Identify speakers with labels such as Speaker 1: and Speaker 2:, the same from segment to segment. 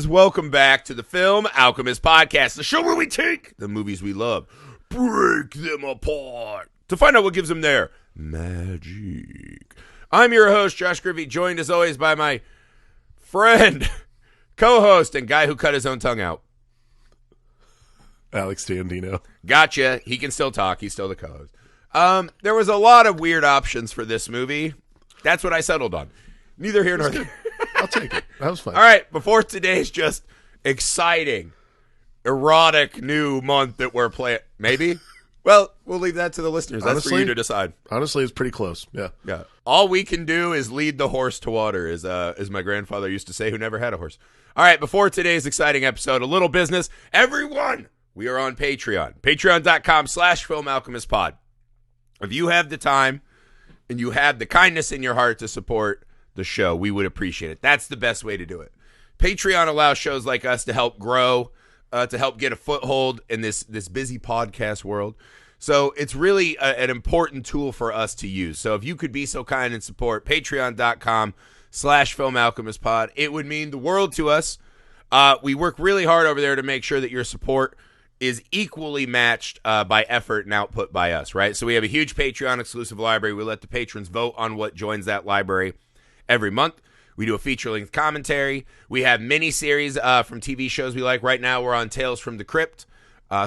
Speaker 1: welcome back to the Film Alchemist podcast, the show where we take the movies we love, break them apart, to find out what gives them their magic. I'm your host, Josh Griffey, joined as always by my friend, co-host, and guy who cut his own tongue out,
Speaker 2: Alex Dandino.
Speaker 1: Gotcha. He can still talk. He's still the co-host. There was a lot of weird options for this movie. That's what I settled on. Neither here nor there.
Speaker 2: I'll take it. That was fun.
Speaker 1: All right, before today's just exciting, erotic new month that we're playing, maybe? Well, we'll leave that to the listeners. That's for you to decide.
Speaker 2: Honestly, it's pretty close. Yeah.
Speaker 1: All we can do is lead the horse to water, as my grandfather used to say, who never had a horse. All right, before today's exciting episode, a little business. Everyone, we are on Patreon. Patreon.com/FilmAlchemistPod. If you have the time and you have the kindness in your heart to support the show, we would appreciate it. That's the best way to do it. Patreon allows shows like us to help grow, to help get a foothold in this busy podcast world. So it's really an important tool for us to use. So if you could be so kind and support patreon.com/filmalchemistpod, it would mean the world to us. We work really hard over there to make sure that your support is equally matched by effort and output by us, right? So we have a huge Patreon exclusive library. We let the patrons vote on what joins that library every month. We do a feature-length commentary. We have mini-series from TV shows we like. Right now, we're on Tales from the Crypt.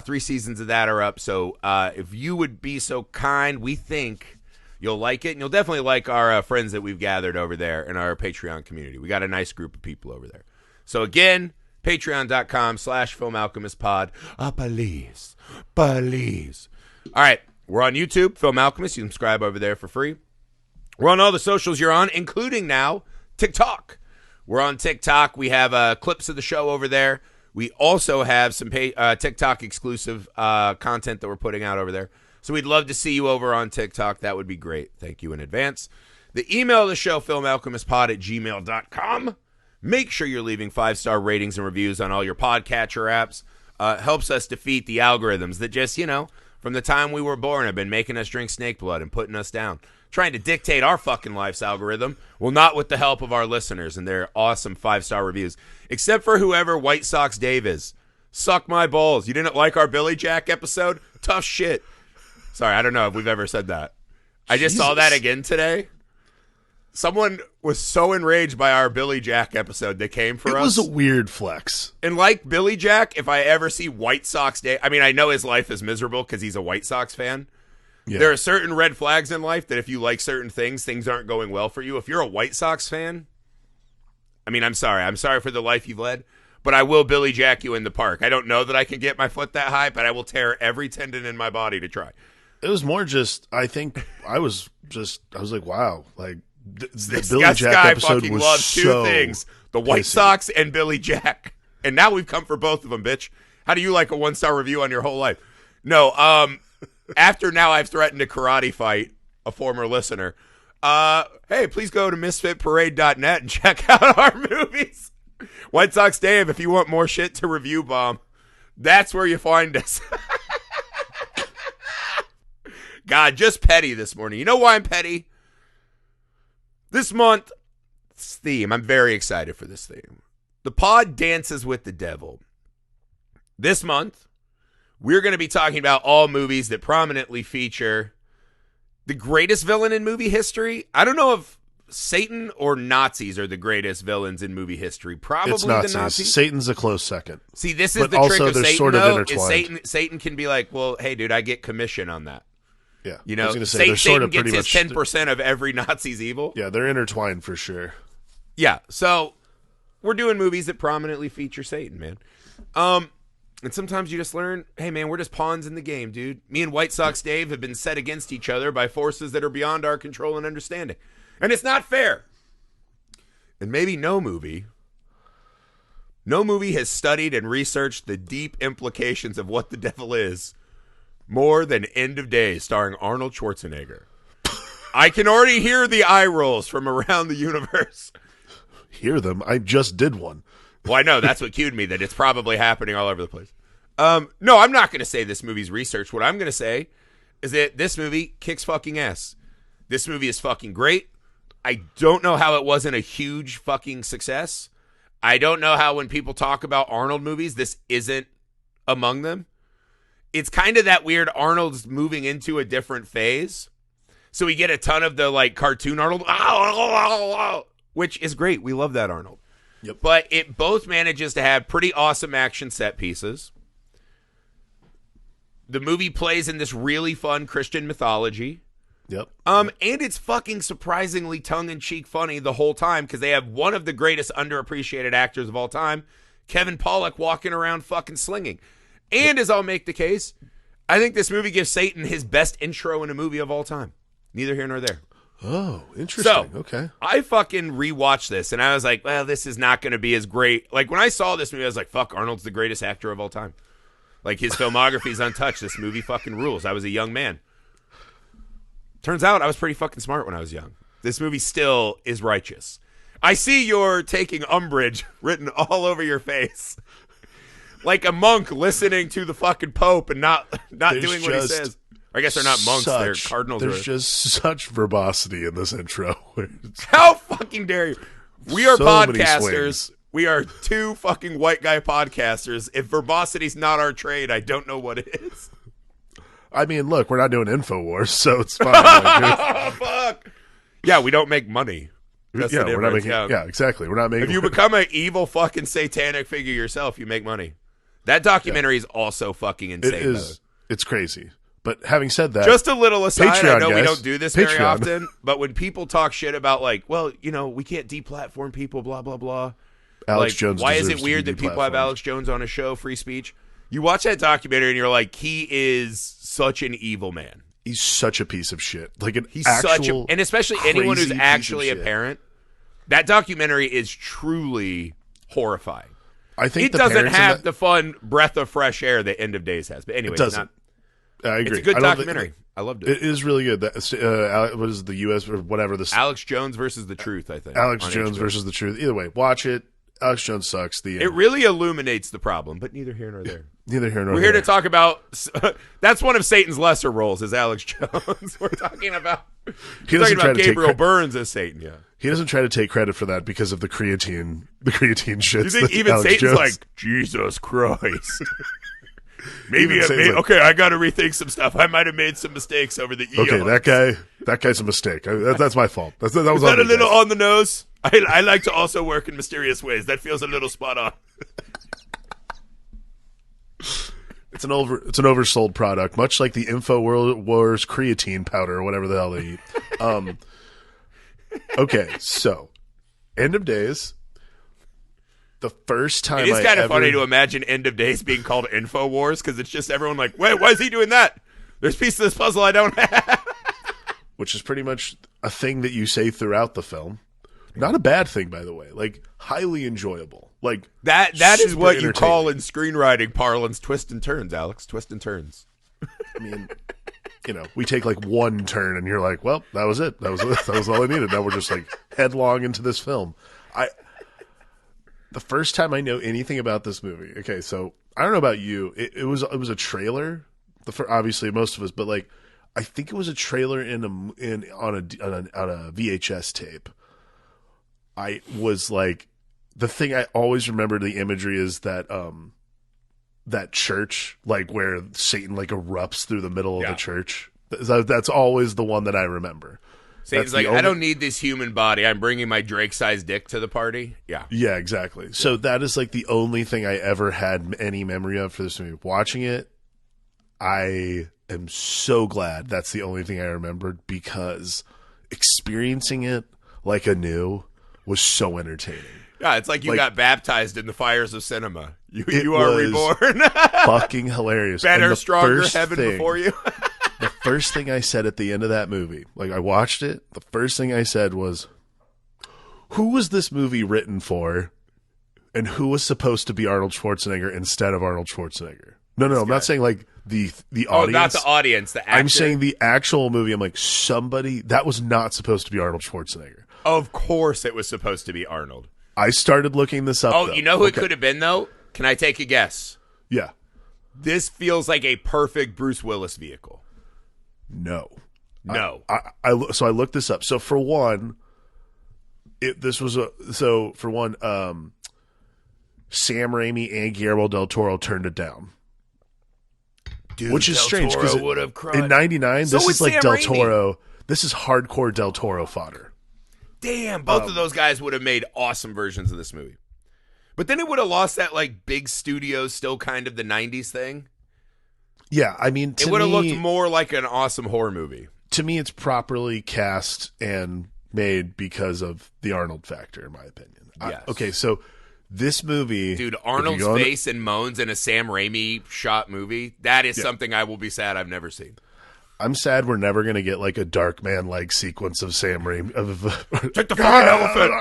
Speaker 1: 3 seasons of that are up. So if you would be so kind, we think you'll like it. And you'll definitely like our friends that we've gathered over there in our Patreon community. We got a nice group of people over there. So again, patreon.com/filmalchemistpod. Please. All right, we're on YouTube, Film Alchemist. You can subscribe over there for free. We're on all the socials you're on, including now TikTok. We're on TikTok. We have clips of the show over there. We also have some TikTok exclusive content that we're putting out over there. So we'd love to see you over on TikTok. That would be great. Thank you in advance. The email of the show, filmalchemistpod@gmail.com. Make sure you're leaving 5-star ratings and reviews on all your podcatcher apps. Helps us defeat the algorithms that just, from the time we were born have been making us drink snake blood and putting us down. Trying to dictate our fucking life's algorithm. Well, not with the help of our listeners and their awesome 5-star reviews. Except for whoever White Sox Dave is. Suck my balls. You didn't like our Billy Jack episode? Tough shit. Sorry, I don't know if we've ever said that. I just saw that again today. Someone was so enraged by our Billy Jack episode they came for us.
Speaker 2: It was a weird flex.
Speaker 1: And like Billy Jack, if I ever see White Sox Dave, I mean, I know his life is miserable because he's a White Sox fan. Yeah. There are certain red flags in life that if you like certain things aren't going well for you. If you're a White Sox fan, I mean, I'm sorry. I'm sorry for the life you've led, but I will Billy Jack you in the park. I don't know that I can get my foot that high, but I will tear every tendon in my body to try.
Speaker 2: It was more just, I think, I was like, wow. Like, the Billy
Speaker 1: Jack
Speaker 2: Jack episode
Speaker 1: fucking
Speaker 2: was
Speaker 1: loves
Speaker 2: so
Speaker 1: two things, the White Sox and Billy Jack. And now we've come for both of them, bitch. How do you like a 1-star review on your whole life? No, after now I've threatened to karate fight a former listener. Hey, please go to misfitparade.net and check out our movies. White Sox Dave, if you want more shit to review bomb, that's where you find us. God, just petty this morning. You know why I'm petty? This month's theme, I'm very excited for this theme. The pod dances with the devil. This month, we're going to be talking about all movies that prominently feature the greatest villain in movie history. I don't know if Satan or Nazis are the greatest villains in movie history. Probably
Speaker 2: it's Nazis.
Speaker 1: The Nazis.
Speaker 2: Satan's a close second.
Speaker 1: See, this is
Speaker 2: but
Speaker 1: the
Speaker 2: also
Speaker 1: trick of
Speaker 2: they're
Speaker 1: Satan,
Speaker 2: sort of
Speaker 1: though,
Speaker 2: intertwined.
Speaker 1: is Satan can be like, well, hey, dude, I get commission on that.
Speaker 2: Yeah.
Speaker 1: You know,
Speaker 2: I was gonna say,
Speaker 1: Satan gets his 10% of every Nazi's evil.
Speaker 2: Yeah, they're intertwined for sure.
Speaker 1: Yeah, so we're doing movies that prominently feature Satan, man. And sometimes you just learn, hey, man, we're just pawns in the game, dude. Me and White Sox Dave have been set against each other by forces that are beyond our control and understanding. And it's not fair. And maybe no movie has studied and researched the deep implications of what the devil is more than End of Days starring Arnold Schwarzenegger. I can already hear the eye rolls from around the universe.
Speaker 2: Hear them? I just did one.
Speaker 1: Well, I know. That's what cued me, that it's probably happening all over the place. No, I'm not going to say this movie's research. What I'm going to say is that this movie kicks fucking ass. This movie is fucking great. I don't know how it wasn't a huge fucking success. I don't know how when people talk about Arnold movies, this isn't among them. It's kind of that weird Arnold's moving into a different phase. So we get a ton of the like cartoon Arnold, which is great. We love that Arnold.
Speaker 2: Yep.
Speaker 1: But it both manages to have pretty awesome action set pieces. The movie plays in this really fun Christian mythology.
Speaker 2: Yep.
Speaker 1: And it's fucking surprisingly tongue-in-cheek funny the whole time because they have one of the greatest underappreciated actors of all time, Kevin Pollak, walking around fucking slinging. And as I'll make the case, I think this movie gives Satan his best intro in a movie of all time. Neither here nor there.
Speaker 2: Oh, interesting.
Speaker 1: So,
Speaker 2: okay.
Speaker 1: I fucking rewatched this, and I was like, well, this is not going to be as great. Like, when I saw this movie, I was like, fuck, Arnold's the greatest actor of all time. Like, his filmography is untouched. This movie fucking rules. I was a young man. Turns out I was pretty fucking smart when I was young. This movie still is righteous. I see you're taking umbrage written all over your face. Like a monk listening to the fucking Pope and not doing what he says. Or I guess they're not monks, they're cardinals.
Speaker 2: There's just such verbosity in this intro.
Speaker 1: How fucking dare you? We are
Speaker 2: so many
Speaker 1: podcasters.
Speaker 2: swings.
Speaker 1: We are two fucking white guy podcasters. If verbosity's not our trade, I don't know what is.
Speaker 2: I mean, look, we're not doing InfoWars, so it's fine.
Speaker 1: Oh, fuck. Yeah, we don't make money. That's
Speaker 2: yeah,
Speaker 1: the
Speaker 2: we're not
Speaker 1: difference.
Speaker 2: making. Yeah, exactly. We're not making.
Speaker 1: If you become an evil fucking satanic figure yourself, you make money. That documentary is also fucking insane.
Speaker 2: It is. It's crazy. But having said that,
Speaker 1: just a little aside,
Speaker 2: Patreon,
Speaker 1: I know we
Speaker 2: guys.
Speaker 1: don't do this very
Speaker 2: Patreon.
Speaker 1: often, but when people talk shit about like, well, you know, we can't deplatform people, blah, blah, blah.
Speaker 2: Alex
Speaker 1: like,
Speaker 2: Jones.
Speaker 1: why is
Speaker 2: deserves
Speaker 1: it weird
Speaker 2: to
Speaker 1: that
Speaker 2: be
Speaker 1: people have
Speaker 2: deplatformed.
Speaker 1: Alex Jones on a show, free speech? You watch that documentary and you're like, he is such an evil man.
Speaker 2: He's such a piece of shit. Like an
Speaker 1: He's
Speaker 2: actual
Speaker 1: such a, and especially anyone who's
Speaker 2: crazy piece
Speaker 1: actually
Speaker 2: of
Speaker 1: a
Speaker 2: shit.
Speaker 1: parent. That documentary is truly horrifying.
Speaker 2: I think
Speaker 1: It
Speaker 2: the
Speaker 1: doesn't
Speaker 2: parents in
Speaker 1: have
Speaker 2: that-
Speaker 1: the fun breath of fresh air that End of Days has. But anyway,
Speaker 2: It doesn't. I agree.
Speaker 1: it's a good
Speaker 2: I don't think-
Speaker 1: documentary. I loved it.
Speaker 2: It is really good. That what is it, the U.S. or whatever this
Speaker 1: Alex Jones versus the Truth, I think.
Speaker 2: Alex
Speaker 1: on
Speaker 2: Jones
Speaker 1: HBO.
Speaker 2: versus the Truth. Either way, watch it. Alex Jones sucks. The
Speaker 1: It really illuminates the problem, but neither here nor there.
Speaker 2: neither here nor
Speaker 1: We're here
Speaker 2: there.
Speaker 1: to talk about. That's one of Satan's lesser roles, is Alex Jones. We're talking about.
Speaker 2: He
Speaker 1: We're talking
Speaker 2: doesn't try
Speaker 1: about
Speaker 2: to
Speaker 1: Gabriel
Speaker 2: take.
Speaker 1: Burns as Satan. Yeah.
Speaker 2: He doesn't try to take credit for that because of the creatine. The creatine shit.
Speaker 1: You think even Satan's like Jesus Christ? Maybe,
Speaker 2: Even Satan's like-
Speaker 1: okay. I got to rethink some stuff. I might have made some mistakes over the eons.
Speaker 2: Okay, that guy's a mistake. That's my fault. That was
Speaker 1: Is that
Speaker 2: on
Speaker 1: a
Speaker 2: me,
Speaker 1: little
Speaker 2: guys.
Speaker 1: on the nose? I like to also work in mysterious ways. That feels a little spot on.
Speaker 2: It's an oversold product, much like the InfoWars creatine powder or whatever the hell they eat. Okay, so End of Days. The first time
Speaker 1: It is
Speaker 2: I
Speaker 1: kind of
Speaker 2: ever,
Speaker 1: funny to imagine End of Days being called InfoWars because it's just everyone like, wait, why is he doing that? There's pieces of this puzzle I don't have.
Speaker 2: which is pretty much a thing that you say throughout the film. Not a bad thing, by the way. Like highly enjoyable. Like
Speaker 1: That is
Speaker 2: super
Speaker 1: what you call
Speaker 2: entertaining.
Speaker 1: in screenwriting parlance twist and turns, Alex. Twist and turns.
Speaker 2: I mean, you know, we take like one turn, and you're like, well, that was it. That was all I needed. Now we're just like headlong into this film. The first time I know anything about this movie. Okay, so I don't know about you. It was a trailer. Obviously most of us, but like I think it was a trailer on a VHS tape. I was like, the thing I always remember the imagery is that that church, like where Satan like erupts through the middle of the church. That's always the one that I remember.
Speaker 1: Satan's
Speaker 2: That's
Speaker 1: like,
Speaker 2: the
Speaker 1: I don't need this human body. I'm bringing my Drake-sized dick to the party. Yeah.
Speaker 2: Yeah, exactly. So that is like the only thing I ever had any memory of for this movie. Watching it, I am so glad that's the only thing I remembered because experiencing it like anew was so entertaining.
Speaker 1: Yeah, it's like you got baptized in the fires of cinema.
Speaker 2: It
Speaker 1: You are
Speaker 2: was
Speaker 1: reborn.
Speaker 2: Fucking hilarious.
Speaker 1: Better,
Speaker 2: And the
Speaker 1: stronger
Speaker 2: first
Speaker 1: heaven
Speaker 2: thing-
Speaker 1: before you.
Speaker 2: The first thing I said at the end of that movie, like I watched it, the first thing I said was, who was this movie written for? And who was supposed to be Arnold Schwarzenegger instead of Arnold Schwarzenegger? No, I'm not saying like the audience.
Speaker 1: Oh, not the audience, the actor.
Speaker 2: I'm saying the actual movie. I'm like, somebody that was not supposed to be Arnold Schwarzenegger.
Speaker 1: Of course it was supposed to be Arnold.
Speaker 2: I started looking this up.
Speaker 1: Oh,
Speaker 2: though.
Speaker 1: you know who it
Speaker 2: Okay.
Speaker 1: could have been, though? Can I take a guess?
Speaker 2: Yeah.
Speaker 1: This feels like a perfect Bruce Willis vehicle.
Speaker 2: No.
Speaker 1: No.
Speaker 2: So I looked this up. So for one, Sam Raimi and Guillermo del Toro turned it down.
Speaker 1: Dude,
Speaker 2: Which is
Speaker 1: Del
Speaker 2: strange because
Speaker 1: Toro would have cried.
Speaker 2: in '99,
Speaker 1: So
Speaker 2: this
Speaker 1: would
Speaker 2: is like
Speaker 1: Sam
Speaker 2: Del
Speaker 1: Raimi.
Speaker 2: Toro. This is hardcore Del Toro fodder.
Speaker 1: Damn, both of those guys would have made awesome versions of this movie. But then it would have lost that like big studio, still kind of the '90s thing.
Speaker 2: Yeah, I mean,
Speaker 1: It would have looked more like an awesome horror movie.
Speaker 2: To me, it's properly cast and made because of the Arnold factor, in my opinion.
Speaker 1: Yes.
Speaker 2: Okay, so this movie...
Speaker 1: Dude, Arnold's face and moans in a Sam Raimi shot movie, that is something I will be sad I've never seen.
Speaker 2: I'm sad we're never going to get like a Darkman-like sequence of Sam Raimi.
Speaker 1: Take the fucking elephant!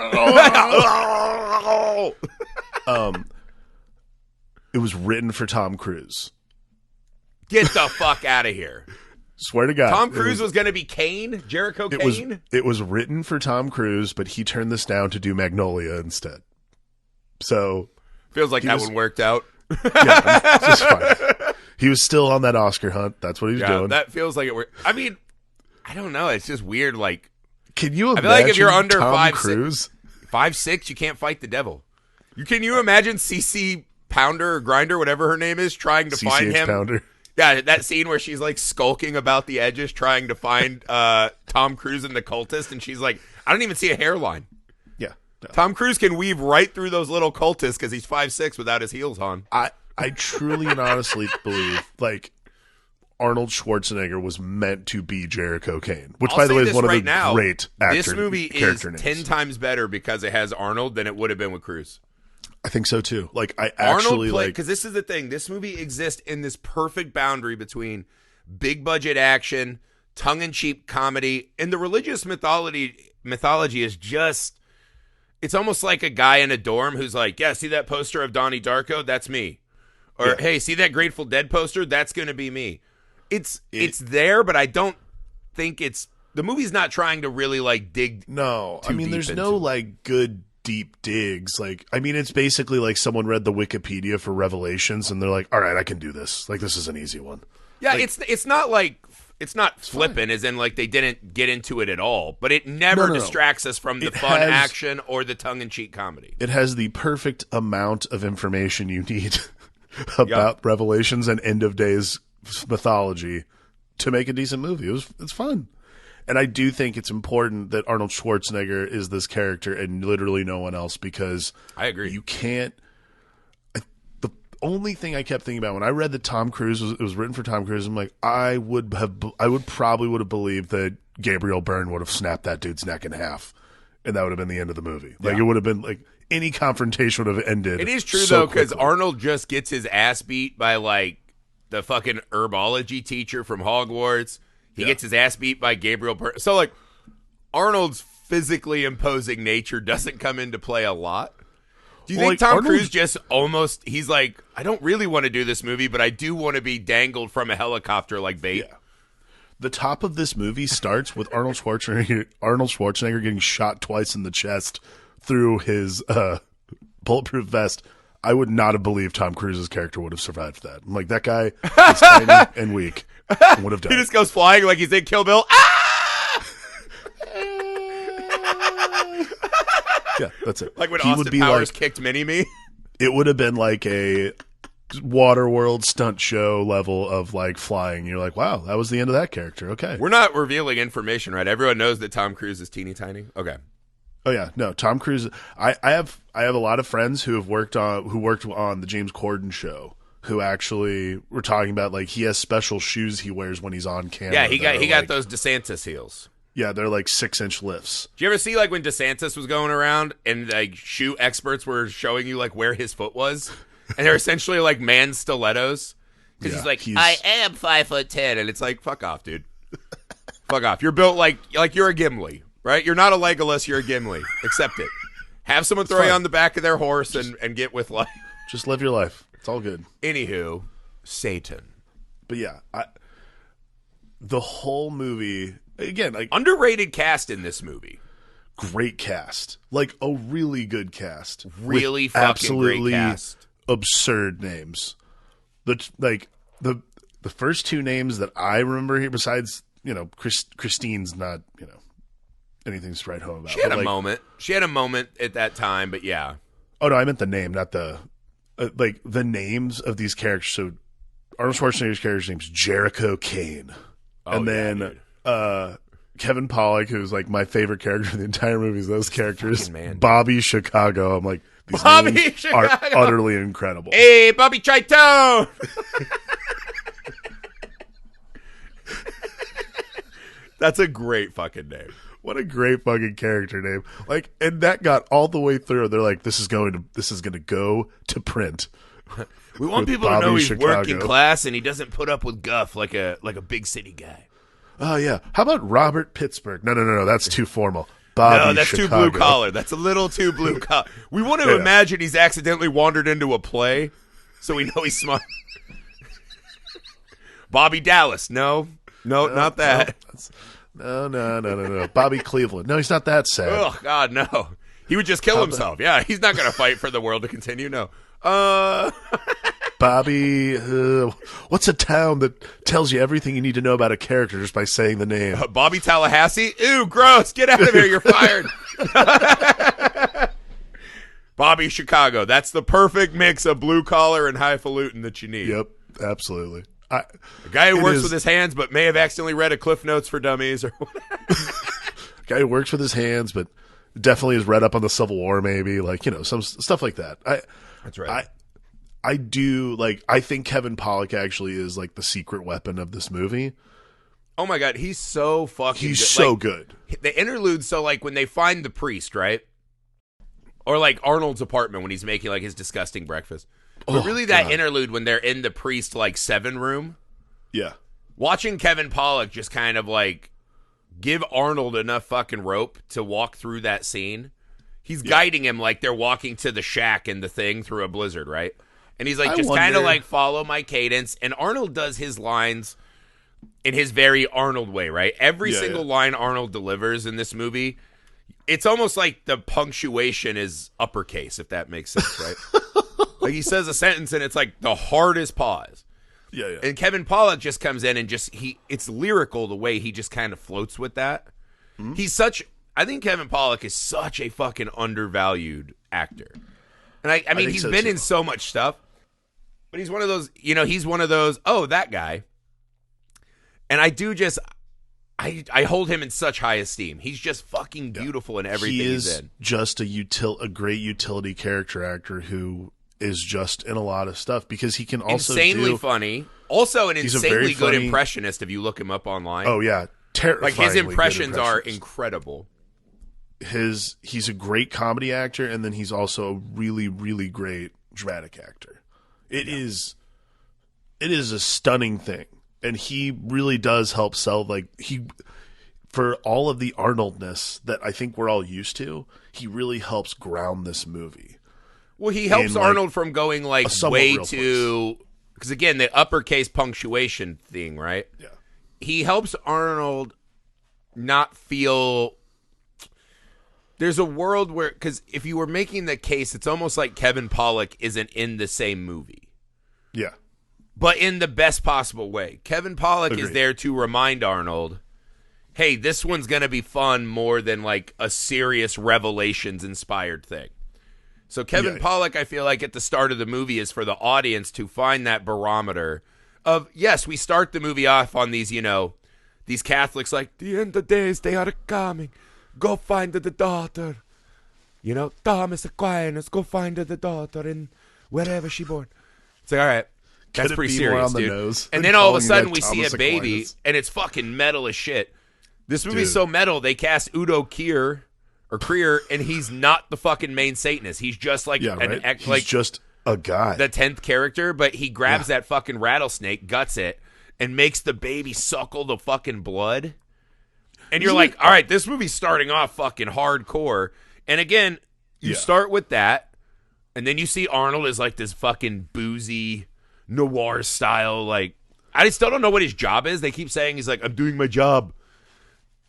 Speaker 2: It was written for Tom Cruise.
Speaker 1: Get the fuck out of here.
Speaker 2: Swear to God.
Speaker 1: Tom Cruise was going to be Kane? Jericho Kane?
Speaker 2: It was written for Tom Cruise, but he turned this down to do Magnolia instead. So...
Speaker 1: Feels like that one worked out.
Speaker 2: Yeah, it's just fine. He was still on that Oscar hunt. That's what he was doing.
Speaker 1: That feels like it worked. I mean, I don't know. It's just weird. Like,
Speaker 2: can you imagine
Speaker 1: I feel like if you're under
Speaker 2: Tom Cruise?
Speaker 1: 5'6", you can't fight the devil. Can you imagine CC Pounder or Grinder, whatever her name is, trying to find him?
Speaker 2: Pounder.
Speaker 1: Yeah, that scene where she's like skulking about the edges, trying to find Tom Cruise and the cultist, and she's like, I don't even see a hairline.
Speaker 2: Yeah. No.
Speaker 1: Tom Cruise can weave right through those little cultists because he's 5'6" without his heels on.
Speaker 2: I truly and honestly believe, like, Arnold Schwarzenegger was meant to be Jericho Kane, which, by the way, is one of the great actor
Speaker 1: This movie is 10 times better because it has Arnold than it would have been with Cruise.
Speaker 2: I think so, too. Like, I actually like...
Speaker 1: Because this is the thing. This movie exists in this perfect boundary between big-budget action, tongue-in-cheek comedy, and the religious mythology is just... It's almost like a guy in a dorm who's like, yeah, see that poster of Donnie Darko? That's me. Or, hey, see that Grateful Dead poster? That's going to be me. It's there, but I don't think it's... The movie's not trying to really, like, dig...
Speaker 2: No, I mean, there's no, like, good... deep digs. Like, I mean, it's basically like someone read the Wikipedia for Revelations and they're like, all right, I can do this. Like, this is an easy one.
Speaker 1: Yeah,
Speaker 2: like,
Speaker 1: it's not like it's not flippant as in like they didn't get into it at all, but it never distracts us from the fun action or the tongue-in-cheek comedy.
Speaker 2: It has the perfect amount of information you need about Revelations and End of Days mythology to make a decent movie. It's fun. And I do think it's important that Arnold Schwarzenegger is this character and literally no one else, because
Speaker 1: I agree.
Speaker 2: You can't. The only thing I kept thinking about when I read that Tom Cruise was written for Tom Cruise, I'm like, I would probably have believed that Gabriel Byrne would have snapped that dude's neck in half, and that would have been the end of the movie. Like, it would have been like any confrontation would have ended.
Speaker 1: It is true though, because Arnold just gets his ass beat by like the fucking herbology teacher from Hogwarts. He gets his ass beat by Gabriel Byrne. So, like, Arnold's physically imposing nature doesn't come into play a lot. Do you think Tom Cruise just almost, he's like, I don't really want to do this movie, but I do want to be dangled from a helicopter like bait?
Speaker 2: Yeah. The top of this movie starts with Arnold Schwarzenegger getting shot twice in the chest through his bulletproof vest. I would not have believed Tom Cruise's character would have survived that. I'm like, that guy is tiny and weak. Would have died.
Speaker 1: He just goes flying like he's in Kill Bill. Ah!
Speaker 2: Yeah, that's it.
Speaker 1: Like when Austin Powers kicked Mini-Me.
Speaker 2: It would have been like a Waterworld stunt show level of like flying. You're like, wow, that was the end of that character. Okay.
Speaker 1: We're not revealing information, right? Everyone knows that Tom Cruise is teeny tiny. Okay.
Speaker 2: Oh yeah, no, Tom Cruise. I have a lot of friends who worked on the James Corden show, who actually were talking about like he has special shoes he wears when he's on camera.
Speaker 1: Yeah, he got those DeSantis heels.
Speaker 2: Yeah, they're like 6-inch lifts.
Speaker 1: Do you ever see like when DeSantis was going around and like shoe experts were showing you like where his foot was, and they're essentially like man stilettos because he's like, I am 5'10", and it's like, fuck off, dude. Fuck off. You're built like you're a Gimli. Right? You're not a Legolas, you're a Gimli. Accept it. Have someone throw you on the back of their horse and get with life.
Speaker 2: Just live your life. It's all good.
Speaker 1: Anywho, Satan.
Speaker 2: But yeah, the whole movie, again, like
Speaker 1: underrated cast in this movie.
Speaker 2: Great cast. Like a really good cast.
Speaker 1: Really fucking great cast.
Speaker 2: Absurd names. The first two names that I remember here, besides, Christine's not, anything's right home about.
Speaker 1: She had a moment. She had a moment at that time, but yeah.
Speaker 2: Oh no, I meant the name, not the like the names of these characters. So Arnold Schwarzenegger's character's name's Jericho Kane. And then Kevin Pollak, who's like my favorite character in the entire movie, is those characters. Bobby Chicago. I'm like, these names are utterly incredible.
Speaker 1: Hey, Bobby Chitone! That's a great fucking name.
Speaker 2: What a great fucking character name. Like, and that got all the way through. They're like, this is going to go to print.
Speaker 1: We want people to know he's working class and he doesn't put up with guff like a big city guy.
Speaker 2: Oh yeah. How about Robert Pittsburgh? No. That's too formal. Bobby
Speaker 1: that's
Speaker 2: Chicago.
Speaker 1: too blue collar. That's a little too blue collar. We want to imagine he's accidentally wandered into a play, so we know he's smart. Bobby Dallas. No, not that.
Speaker 2: No. Bobby Cleveland. No, he's not that sad.
Speaker 1: Oh God, no. He would just kill himself. Yeah, he's not going to fight for the world to continue. No.
Speaker 2: Bobby, what's a town that tells you everything you need to know about a character just by saying the name?
Speaker 1: Bobby Tallahassee? Ew, gross. Get out of here. You're fired. Bobby Chicago. That's the perfect mix of blue collar and highfalutin that you need.
Speaker 2: Yep, absolutely.
Speaker 1: A guy who works with his hands but may have accidentally read a Cliff Notes for Dummies or whatever.
Speaker 2: Guy who works with his hands but definitely has read up on the Civil War, maybe. Like, some stuff like that.
Speaker 1: That's right.
Speaker 2: I do, like, I think Kevin Pollak actually is, like, the secret weapon of this movie.
Speaker 1: Oh, my God. He's so fucking
Speaker 2: He's
Speaker 1: good.
Speaker 2: so good.
Speaker 1: The interlude, so, like, when they find the priest, right? Or, like, Arnold's apartment when he's making, like, his disgusting breakfast. But really that interlude when they're in the priest, like, 7 room.
Speaker 2: Yeah.
Speaker 1: Watching Kevin Pollak just kind of, like, give Arnold enough fucking rope to walk through that scene. He's guiding him like they're walking to the shack in the Thing through a blizzard, right? And he's like, just kind of like, follow my cadence. And Arnold does his lines in his very Arnold way, right? Every single line Arnold delivers in this movie, it's almost like the punctuation is uppercase, if that makes sense, right? Like he says a sentence and it's like the hardest pause.
Speaker 2: Yeah.
Speaker 1: And Kevin Pollak just comes in and it's lyrical the way he just kind of floats with that. Mm-hmm. I think Kevin Pollak is such a fucking undervalued actor. And I mean, he's been in so much stuff, but he's one of those, oh, that guy. And I hold him in such high esteem. He's just fucking beautiful in everything he's in.
Speaker 2: He is just a great utility character actor who is just in a lot of stuff because he can also
Speaker 1: insanely funny. Also an insanely good impressionist if you look him up online.
Speaker 2: Oh, yeah. Terrifyingly
Speaker 1: like his impressions are incredible.
Speaker 2: He's a great comedy actor, and then he's also a really, really great dramatic actor. It is a stunning thing, and he really does help sell. Like for all of the Arnoldness that I think we're all used to, he really helps ground this movie.
Speaker 1: Well, he helps Arnold from going like way too, because again, the uppercase punctuation thing, right?
Speaker 2: Yeah,
Speaker 1: he helps Arnold not feel. There's a world where, because if you were making the case, it's almost like Kevin Pollak isn't in the same movie.
Speaker 2: Yeah.
Speaker 1: But in the best possible way. Kevin Pollak is there to remind Arnold, hey, this one's going to be fun more than like a serious Revelations-inspired thing. So Kevin Pollak, I feel like at the start of the movie is for the audience to find that barometer of, yes, we start the movie off on these, these Catholics like, the end of days, they are coming. Go find the daughter. Thomas Aquinas, go find the daughter in wherever she born. It's like, all right, that's pretty serious, dude. And then all of a sudden we see a baby, and it's fucking metal as shit. This movie's so metal, they cast Udo Kier, and he's not the fucking main Satanist. He's just like
Speaker 2: he's just a guy.
Speaker 1: The 10th character, but he grabs that fucking rattlesnake, guts it, and makes the baby suckle the fucking blood. And you're like, all right, this movie's starting off fucking hardcore. And again, you start with that, and then you see Arnold as like this fucking boozy noir style. Like, I still don't know what his job is. They keep saying he's like, I'm doing my job.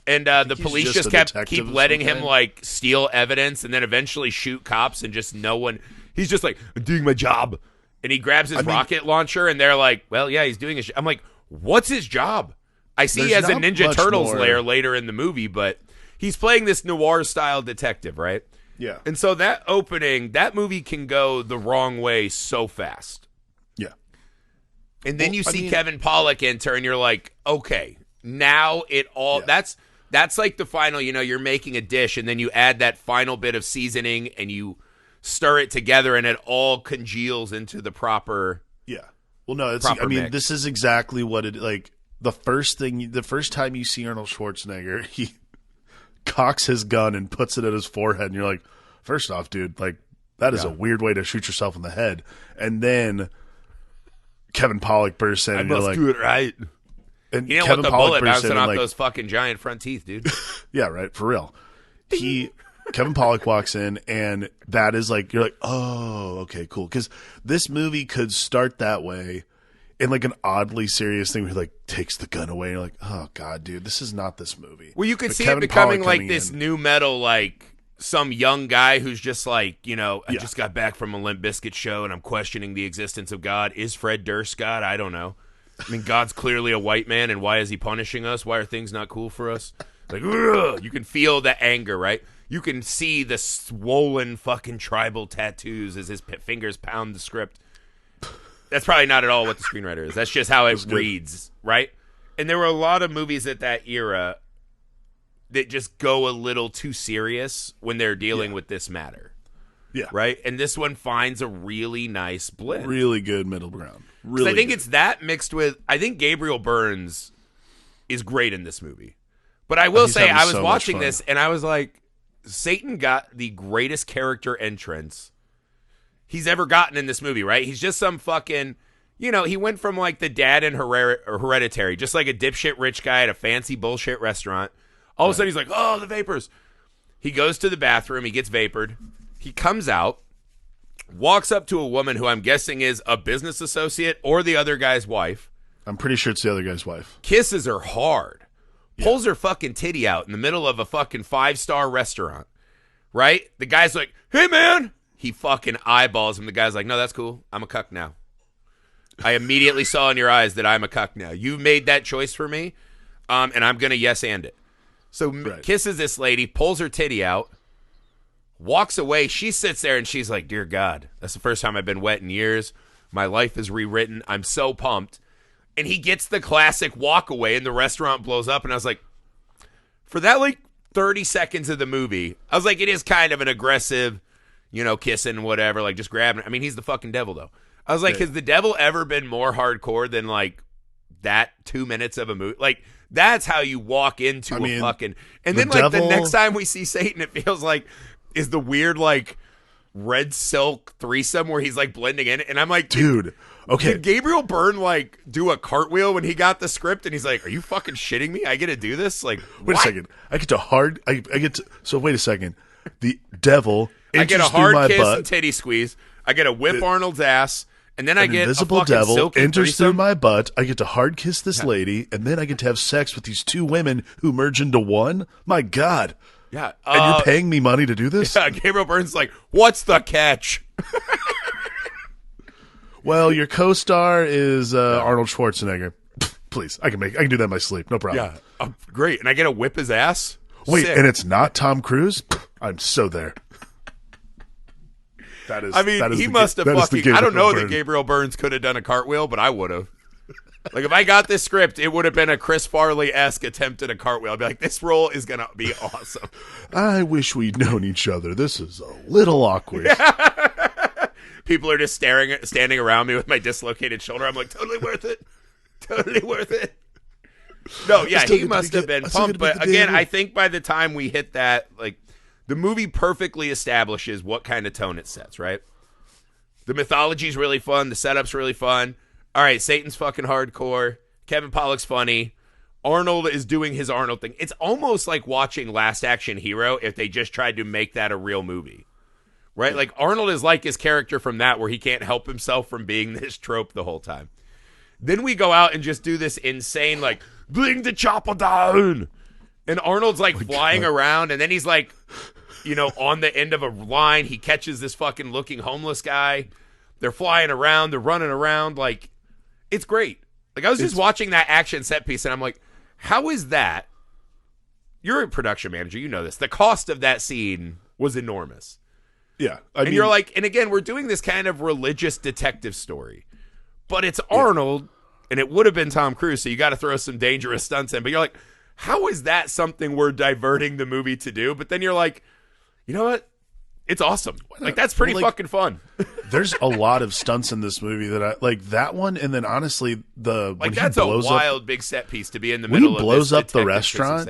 Speaker 1: And the police just keep letting him like steal evidence and then eventually shoot cops and just no one. He's just like, I'm doing my job. And he grabs his rocket launcher and they're like, well, yeah, he's doing his. I'm like, what's his job? I see he has a Ninja Turtles lair later in the movie, but he's playing this noir-style detective, right?
Speaker 2: Yeah.
Speaker 1: And so that opening, that movie can go the wrong way so fast.
Speaker 2: Yeah.
Speaker 1: And then you see Kevin Pollak enter, and you're like, okay, now it all that's like the final, you're making a dish, and then you add that final bit of seasoning, and you stir it together, and it all congeals into the proper.
Speaker 2: Yeah. Well, no,
Speaker 1: mix.
Speaker 2: This is exactly what it like. The first time you see Arnold Schwarzenegger, he cocks his gun and puts it at his forehead, and you're like, first off, dude, like that is a weird way to shoot yourself in the head. And then Kevin Pollak bursts in, and you're like,
Speaker 1: do it right.
Speaker 2: And
Speaker 1: you didn't
Speaker 2: Kevin
Speaker 1: want the
Speaker 2: Pollak
Speaker 1: bullet
Speaker 2: bursts
Speaker 1: bouncing
Speaker 2: in
Speaker 1: off
Speaker 2: and, like,
Speaker 1: those fucking giant front teeth, dude.
Speaker 2: yeah, right, for real. Kevin Pollak walks in, and that is like, you're like, oh, okay, cool. Because this movie could start that way in like an oddly serious thing where he like takes the gun away, and you're like, oh god, dude, this is not this movie.
Speaker 1: Well, you could
Speaker 2: But
Speaker 1: see
Speaker 2: Kevin
Speaker 1: it becoming
Speaker 2: Pollak
Speaker 1: like
Speaker 2: coming
Speaker 1: this
Speaker 2: in-
Speaker 1: new metal, like some young guy who's just like, I just got back from a Limp Bizkit show and I'm questioning the existence of God. Is Fred Durst God? I don't know. I mean, God's clearly a white man, and why is he punishing us? Why are things not cool for us? Like, ugh, you can feel the anger, right? You can see the swollen fucking tribal tattoos as his fingers pound the script. That's probably not at all what the screenwriter is. That's just how it reads, right? And there were a lot of movies at that era that just go a little too serious when they're dealing with this matter.
Speaker 2: Yeah.
Speaker 1: Right? And this one finds a really nice blend.
Speaker 2: Really good middle ground. Really
Speaker 1: I think
Speaker 2: good.
Speaker 1: it's that mixed with, I think Gabriel Byrnes is great in this movie. But I will say,
Speaker 2: having
Speaker 1: I was
Speaker 2: so much
Speaker 1: watching
Speaker 2: fun.
Speaker 1: this and I was like, Satan got the greatest character entrance he's ever gotten in this movie, right? He's just some fucking, he went from like the dad in Hereditary, just like a dipshit rich guy at a fancy bullshit restaurant. All of a sudden he's like, oh, the vapors. He goes to the bathroom, he gets vapored. He comes out, walks up to a woman who I'm guessing is a business associate or the other guy's wife.
Speaker 2: I'm pretty sure it's the other guy's wife.
Speaker 1: Kisses her hard. Pulls her fucking titty out in the middle of a fucking 5-star restaurant. Right? The guy's like, hey, man. He fucking eyeballs him. The guy's like, no, that's cool. I'm a cuck now. I immediately saw in your eyes that I'm a cuck now. You made that choice for me, and I'm going to yes and it. So kisses this lady, pulls her titty out, walks away. She sits there and she's like, dear God, that's the first time I've been wet in years. My life is rewritten. I'm so pumped. And he gets the classic walk away and the restaurant blows up. And I was like, for that like 30 seconds of the movie, I was like, it is kind of an aggressive, kissing, whatever, like just grabbing. I mean, he's the fucking devil though. I was like, has the devil ever been more hardcore than like that 2 minutes of a movie? Like, that's how you walk into a fucking. And then like the next time we see Satan, it feels like is the weird like red silk threesome where he's like blending in. And I'm like,
Speaker 2: dude, okay.
Speaker 1: Did Gabriel Byrne like do a cartwheel when he got the script? And he's like, are you fucking shitting me? I get to do this? Like,
Speaker 2: wait a second. I get to so wait a second. The devil
Speaker 1: I get a
Speaker 2: enters
Speaker 1: hard
Speaker 2: through my
Speaker 1: kiss
Speaker 2: butt.
Speaker 1: and titty squeeze. I get a whip Arnold's ass. And then I get
Speaker 2: invisible
Speaker 1: a fucking
Speaker 2: devil
Speaker 1: silky
Speaker 2: enters
Speaker 1: threesome.
Speaker 2: through my butt. I get to hard kiss this lady, and then I get to have sex with these two women who merge into one. My God.
Speaker 1: Yeah.
Speaker 2: And you're paying me money to do this?
Speaker 1: Yeah, Gabriel Byrne's like, what's the catch?
Speaker 2: Well, your co-star is Arnold Schwarzenegger. Please, I can do that in my sleep. No problem.
Speaker 1: Yeah. Great. And I get to whip his ass?
Speaker 2: Wait,
Speaker 1: Sick.
Speaker 2: and it's not Tom Cruise? I'm so there. That is.
Speaker 1: I mean,
Speaker 2: that is
Speaker 1: he
Speaker 2: the,
Speaker 1: must have
Speaker 2: that is the
Speaker 1: fucking. I don't know
Speaker 2: Gabriel
Speaker 1: that Gabriel Byrnes could have done a cartwheel, but I would have. Like, if I got this script, it would have been a Chris Farley-esque attempt at a cartwheel. I'd be like, this role is going to be awesome.
Speaker 2: I wish we'd known each other. This is a little awkward.
Speaker 1: People are just standing around me with my dislocated shoulder. I'm like, totally worth it. Totally worth it. No, yeah, he must have been pumped. But again, I think by the time we hit that, like, the movie perfectly establishes what kind of tone it sets, right? The mythology's really fun. The setup's really fun. All right, Satan's fucking hardcore. Kevin Pollak's funny. Arnold is doing his Arnold thing. It's almost like watching Last Action Hero if they just tried to make that a real movie, right? Like, Arnold is like his character from that where he can't help himself from being this trope the whole time. Then we go out and just do this insane, like, bring the chopper down. And Arnold's like flying around, and then he's like, on the end of a line, he catches this fucking looking homeless guy. They're flying around, they're running around, like, it's great. Like, I was just watching that action set piece, and I'm like, how is that? You're a production manager, you know this. The cost of that scene was enormous.
Speaker 2: Yeah.
Speaker 1: And you're like, and again, we're doing this kind of religious detective story, but it's Arnold, and it would have been Tom Cruise, so you got to throw some dangerous stunts in. But you're like, how is that something we're diverting the movie to do? But then you're like, you know what? It's awesome. Like, that's pretty fucking fun.
Speaker 2: There's a lot of stunts in this movie that I like. That one, and then honestly,
Speaker 1: that's a wild big set piece to be in the middle of this.
Speaker 2: When he blows up the
Speaker 1: restaurant,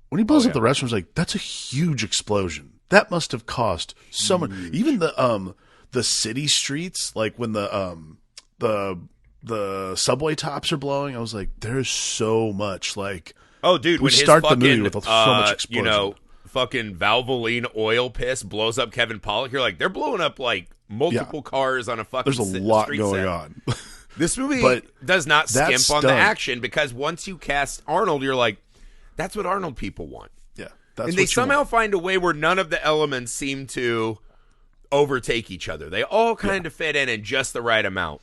Speaker 2: when he blows up the restaurant, I was like, that's a huge explosion. That must have cost so much. Even the city streets, like when the subway tops are blowing, I was like, there's so much. Like,
Speaker 1: oh, dude,
Speaker 2: we start the movie with so much explosion.
Speaker 1: Fucking Valvoline oil piss blows up Kevin Pollak. You're like, they're blowing up like multiple cars on a fucking
Speaker 2: There's a lot
Speaker 1: street
Speaker 2: going
Speaker 1: set.
Speaker 2: on.
Speaker 1: This movie does not skimp on the action, because once you cast Arnold, you're like, that's what Arnold people want.
Speaker 2: Yeah.
Speaker 1: And they somehow find a way where none of the elements seem to overtake each other. They all kind of fit in just the right amount.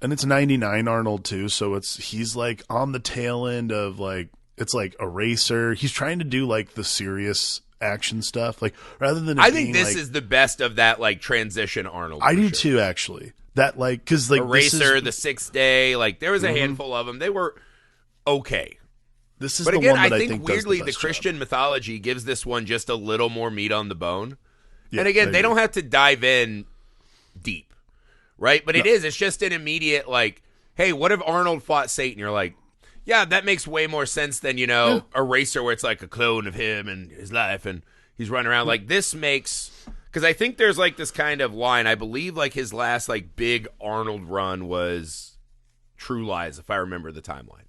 Speaker 2: And it's 99 Arnold too, so he's like on the tail end of like, it's like Eraser. He's trying to do like the serious action stuff, like rather than.
Speaker 1: I think this is the best of that like transition Arnold.
Speaker 2: I do too, actually. That like because like
Speaker 1: Eraser, The Sixth Day, like there was a handful of them. They were okay.
Speaker 2: This is,
Speaker 1: but
Speaker 2: the
Speaker 1: again,
Speaker 2: one that
Speaker 1: I think weirdly
Speaker 2: does
Speaker 1: the Christian mythology gives this one just a little more meat on the bone.
Speaker 2: Yeah,
Speaker 1: and again, they don't have to dive in deep, right? But it's just an immediate like, hey, what if Arnold fought Satan? You're like, yeah, that makes way more sense than, Eraser, where it's like a clone of him and his life, and he's running around. Like, this makes... Because I think there's, like, this kind of line. I believe, like, his last, like, big Arnold run was True Lies, if I remember the timeline.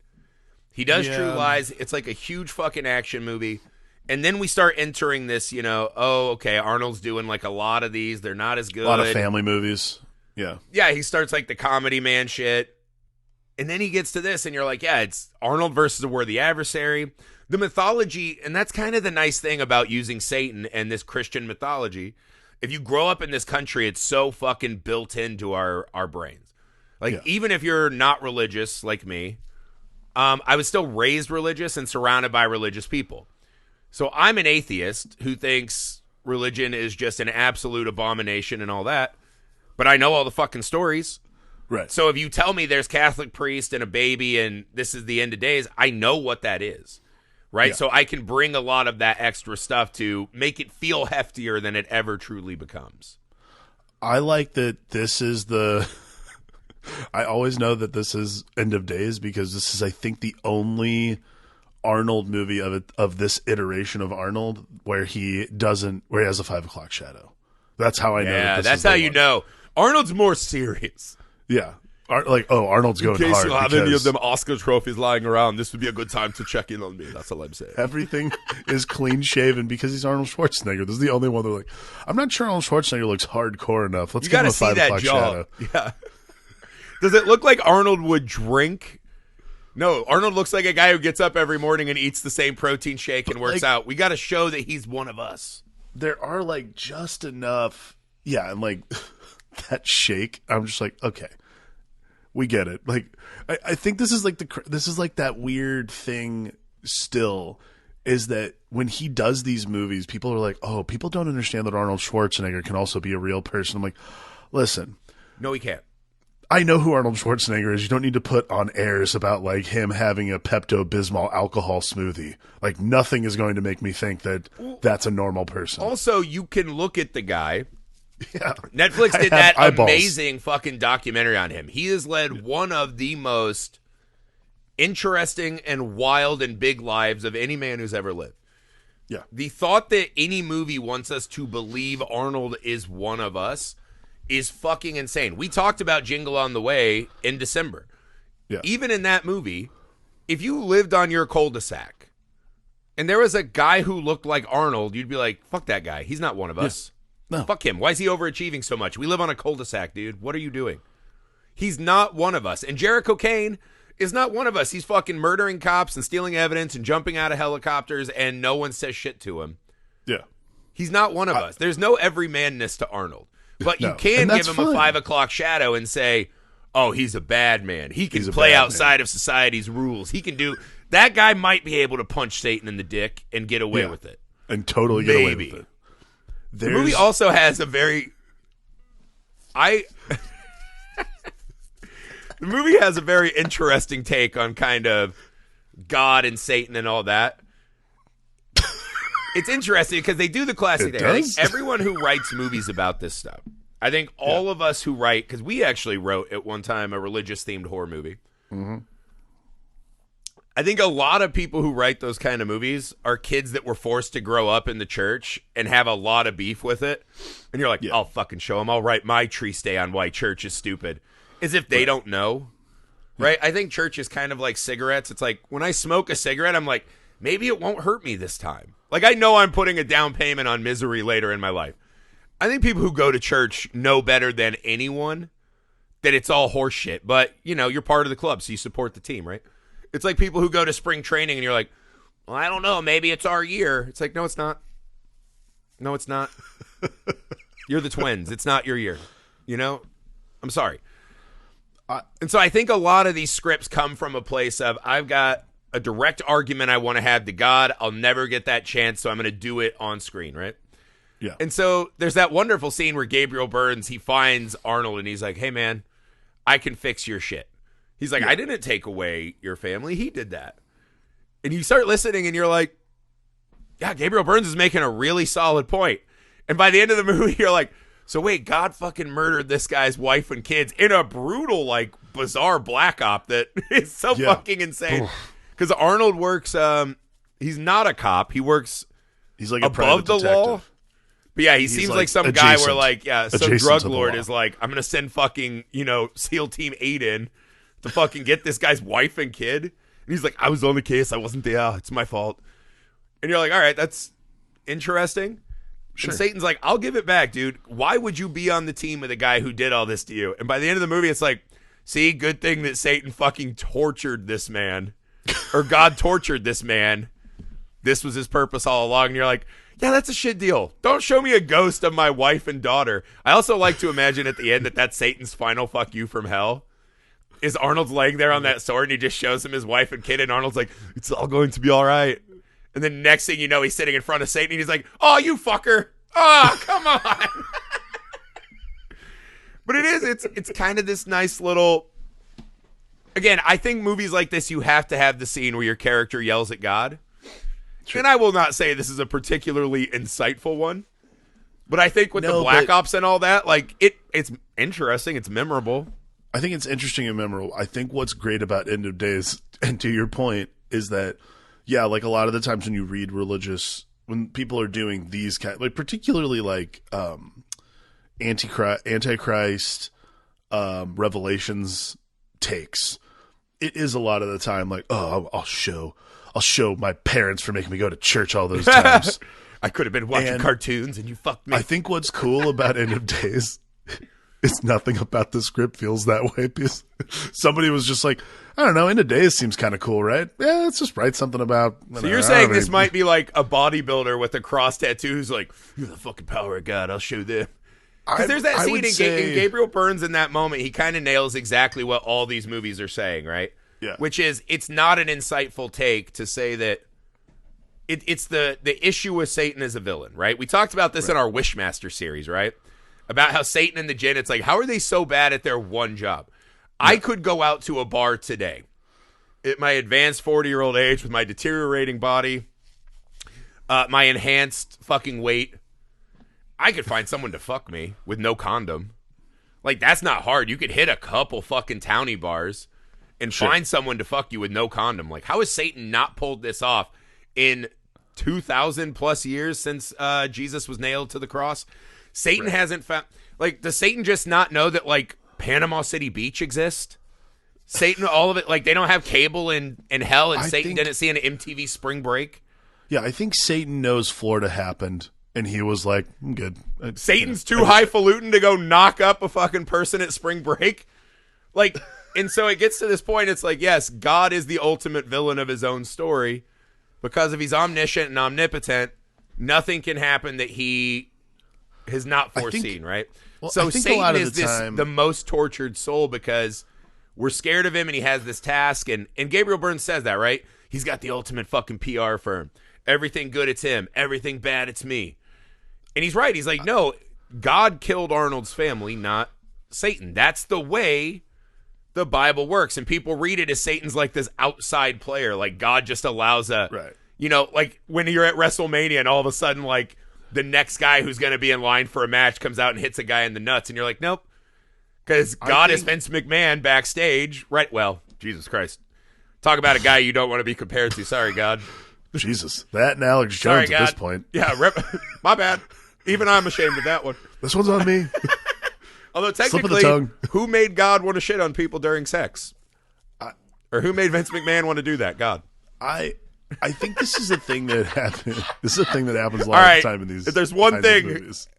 Speaker 1: He does True Lies. It's, like, a huge fucking action movie. And then we start entering this, okay, Arnold's doing, like, a lot of these. They're not as good.
Speaker 2: A lot of family movies. Yeah.
Speaker 1: Yeah, he starts, like, the comedy man shit. And then he gets to this, and you're like, yeah, it's Arnold versus a worthy adversary. The mythology, and that's kind of the nice thing about using Satan and this Christian mythology. If you grow up in this country, it's so fucking built into our brains. Like, even if you're not religious like me, I was still raised religious and surrounded by religious people. So I'm an atheist who thinks religion is just an absolute abomination and all that. But I know all the fucking stories.
Speaker 2: Right.
Speaker 1: So if you tell me there's Catholic priest and a baby and this is the end of days, I know what that is, right? Yeah. So I can bring a lot of that extra stuff to make it feel heftier than it ever truly becomes.
Speaker 2: I like that this is I always know that this is End of Days because this is, I think, the only Arnold movie of this iteration of Arnold where he has a 5 o'clock shadow. That's how I know.
Speaker 1: Yeah, that's how you know. Arnold's more serious.
Speaker 2: Yeah. Arnold's going hard.
Speaker 1: In case you have any of them Oscar trophies lying around, this would be a good time to check in on me. That's all I'm saying.
Speaker 2: Everything is clean shaven because he's Arnold Schwarzenegger. This is the only one they're like, I'm not sure Arnold Schwarzenegger looks hardcore enough. Let's give him a 5 o'clock shadow.
Speaker 1: Yeah. Does it look like Arnold would drink? No, Arnold looks like a guy who gets up every morning and eats the same protein shake and works out. We got to show that he's one of us.
Speaker 2: There are like just enough. Yeah, and like that shake, I'm just like, okay, we get it. Like, I think this is like that weird thing still is that when he does these movies, people are like, oh, people don't understand that Arnold Schwarzenegger can also be a real person. I'm like, listen.
Speaker 1: No, he can't.
Speaker 2: I know who Arnold Schwarzenegger is. You don't need to put on airs about like him having a Pepto-Bismol alcohol smoothie. Like nothing is going to make me think that that's a normal person.
Speaker 1: Also, you can look at the guy.
Speaker 2: Yeah.
Speaker 1: Netflix did that amazing fucking documentary on him. He has led one of the most interesting and wild and big lives of any man who's ever lived.
Speaker 2: Yeah.
Speaker 1: The thought that any movie wants us to believe Arnold is one of us is fucking insane. We talked about Jingle on the Way in December.
Speaker 2: Yeah.
Speaker 1: Even in that movie, if you lived on your cul-de-sac and there was a guy who looked like Arnold, you'd be like, fuck that guy. He's not one of us.
Speaker 2: No.
Speaker 1: Fuck him. Why is he overachieving so much? We live on a cul-de-sac, dude. What are you doing? He's not one of us. And Jericho Kane is not one of us. He's fucking murdering cops and stealing evidence and jumping out of helicopters and no one says shit to him.
Speaker 2: Yeah.
Speaker 1: He's not one of us. There's no everymanness to Arnold. But you can give him a 5 o'clock shadow and say, oh, he's a bad man. He can play outside of society's rules. He can do... That guy might be able to punch Satan in the dick and get away with it.
Speaker 2: And totally get away with it.
Speaker 1: The movie also has a very the movie has a very interesting take on kind of God and Satan and all that. It's interesting because they do the classic thing. I think everyone who writes movies about this stuff, I think all of us who write, because we actually wrote at one time a religious-themed horror movie. Mm-hmm. I think a lot of people who write those kind of movies are kids that were forced to grow up in the church and have a lot of beef with it. And you're like, I'll fucking show them. I'll write my tree stay on why church is stupid. As if they don't know. Right? I think church is kind of like cigarettes. It's like when I smoke a cigarette, I'm like, maybe it won't hurt me this time. Like, I know I'm putting a down payment on misery later in my life. I think people who go to church know better than anyone that it's all horse shit. But, you know, you're part of the club, so you support the team, right? It's like people who go to spring training and you're like, well, I don't know, maybe it's our year. It's like, no, it's not. No, it's not. You're the Twins. It's not your year. You know? I'm sorry. And so I think a lot of these scripts come from a place of, I've got a direct argument I want to have to God. I'll never get that chance, so I'm going to do it on screen, right? Yeah. And so there's that wonderful scene where Gabriel Burns, he finds Arnold and he's like, hey, man, I can fix your shit. He's like, I didn't take away your family. He did that. And you start listening and you're like, yeah, Gabriel Burns is making a really solid point. And by the end of the movie, you're like, so wait, God fucking murdered this guy's wife and kids in a brutal, like, bizarre black op that is so fucking insane. Because Arnold works, he's not a cop. He works
Speaker 2: he's like
Speaker 1: above the law. But yeah, he seems like some guy where, like, some drug lord is like, I'm going to send fucking, you know, SEAL Team 8 in to fucking get this guy's wife and kid. And he's like, I was on the case. I wasn't there. It's my fault. And you're like, all right, that's interesting. Sure. And Satan's like, I'll give it back, dude. Why would you be on the team with a guy who did all this to you? And by the end of the movie, it's like, see, good thing that Satan fucking tortured this man. Or God tortured this man. This was his purpose all along. And you're like, yeah, that's a shit deal. Don't show me a ghost of my wife and daughter. I also like to imagine at the end that that's Satan's final fuck you from hell. Is Arnold's laying there on that sword and he just shows him his wife and kid and Arnold's like, it's all going to be all right. And then next thing you know, he's sitting in front of Satan and he's like, oh, you fucker. Oh, come on. But it's kind of this nice little, again, I think movies like this, you have to have the scene where your character yells at God. Sure. And I will not say this is a particularly insightful one, but I think with the Black Ops and all that, like it's interesting. It's memorable.
Speaker 2: I think it's interesting and memorable. I think what's great about End of Days, and to your point, is that, yeah, like a lot of the times when you read when people are doing these kind, like particularly like Antichrist, Revelations takes, it is a lot of the time like, oh, I'll show my parents for making me go to church all those times.
Speaker 1: I could have been watching cartoons and you fucked me.
Speaker 2: I think what's cool about End of Days is nothing about the script feels that way, because somebody was just like, I don't know, End of Days seems kind of cool, right? Yeah, let's just write something about.
Speaker 1: So you're saying this might be like a bodybuilder with a cross tattoo who's like, you're the fucking power of God, I'll show them. Because there's that scene in Gabriel Burns in that moment, he kind of nails exactly what all these movies are saying, right?
Speaker 2: Yeah.
Speaker 1: Which is, it's not an insightful take to say that it's the issue with Satan as a villain, right? We talked about this in our Wishmaster series, right? About how Satan and the Jinn, it's like, how are they so bad at their one job? Yeah. I could go out to a bar today at my advanced 40-year-old age with my deteriorating body, my enhanced fucking weight. I could find someone to fuck me with no condom. Like, that's not hard. You could hit a couple fucking townie bars and find someone to fuck you with no condom. Like, how has Satan not pulled this off in 2,000 plus years since Jesus was nailed to the cross? Satan hasn't found, like, does Satan just not know that, like, Panama City Beach exists? Satan, all of it, like, they don't have cable in hell, and Satan didn't see an MTV Spring Break?
Speaker 2: Yeah, I think Satan knows Florida happened, and he was like, I'm good.
Speaker 1: Satan's too highfalutin to go knock up a fucking person at Spring Break? Like, and so it gets to this point, it's like, yes, God is the ultimate villain of his own story, because if he's omniscient and omnipotent, nothing can happen that he has not foreseen, right?
Speaker 2: Well,
Speaker 1: so Satan is the most tortured soul because we're scared of him and he has this task. And Gabriel Burns says that, right? He's got the ultimate fucking PR firm. Everything good, it's him. Everything bad, it's me. And he's right. He's like, no, God killed Arnold's family, not Satan. That's the way the Bible works. And people read it as Satan's like this outside player. Like God just allows
Speaker 2: Right.
Speaker 1: you know, like when you're at WrestleMania and all of a sudden like the next guy who's going to be in line for a match comes out and hits a guy in the nuts. And you're like, nope. Because God is Vince McMahon backstage. Right. Well, Jesus Christ. Talk about a guy you don't want to be compared to. Sorry, God.
Speaker 2: Jesus. That and Alex
Speaker 1: Sorry,
Speaker 2: Jones
Speaker 1: God.
Speaker 2: at this point.
Speaker 1: Yeah. My bad. Even I'm ashamed of that one.
Speaker 2: This one's on me.
Speaker 1: Although
Speaker 2: Slip of the
Speaker 1: technically,
Speaker 2: tongue.
Speaker 1: who made God want to shit on people during sex? Or who made Vince McMahon want to do that? God.
Speaker 2: I think this is a thing that happens. This is a thing that happens a lot
Speaker 1: All right.
Speaker 2: of the time in these.
Speaker 1: If there's one
Speaker 2: kinds of
Speaker 1: thing,
Speaker 2: movies.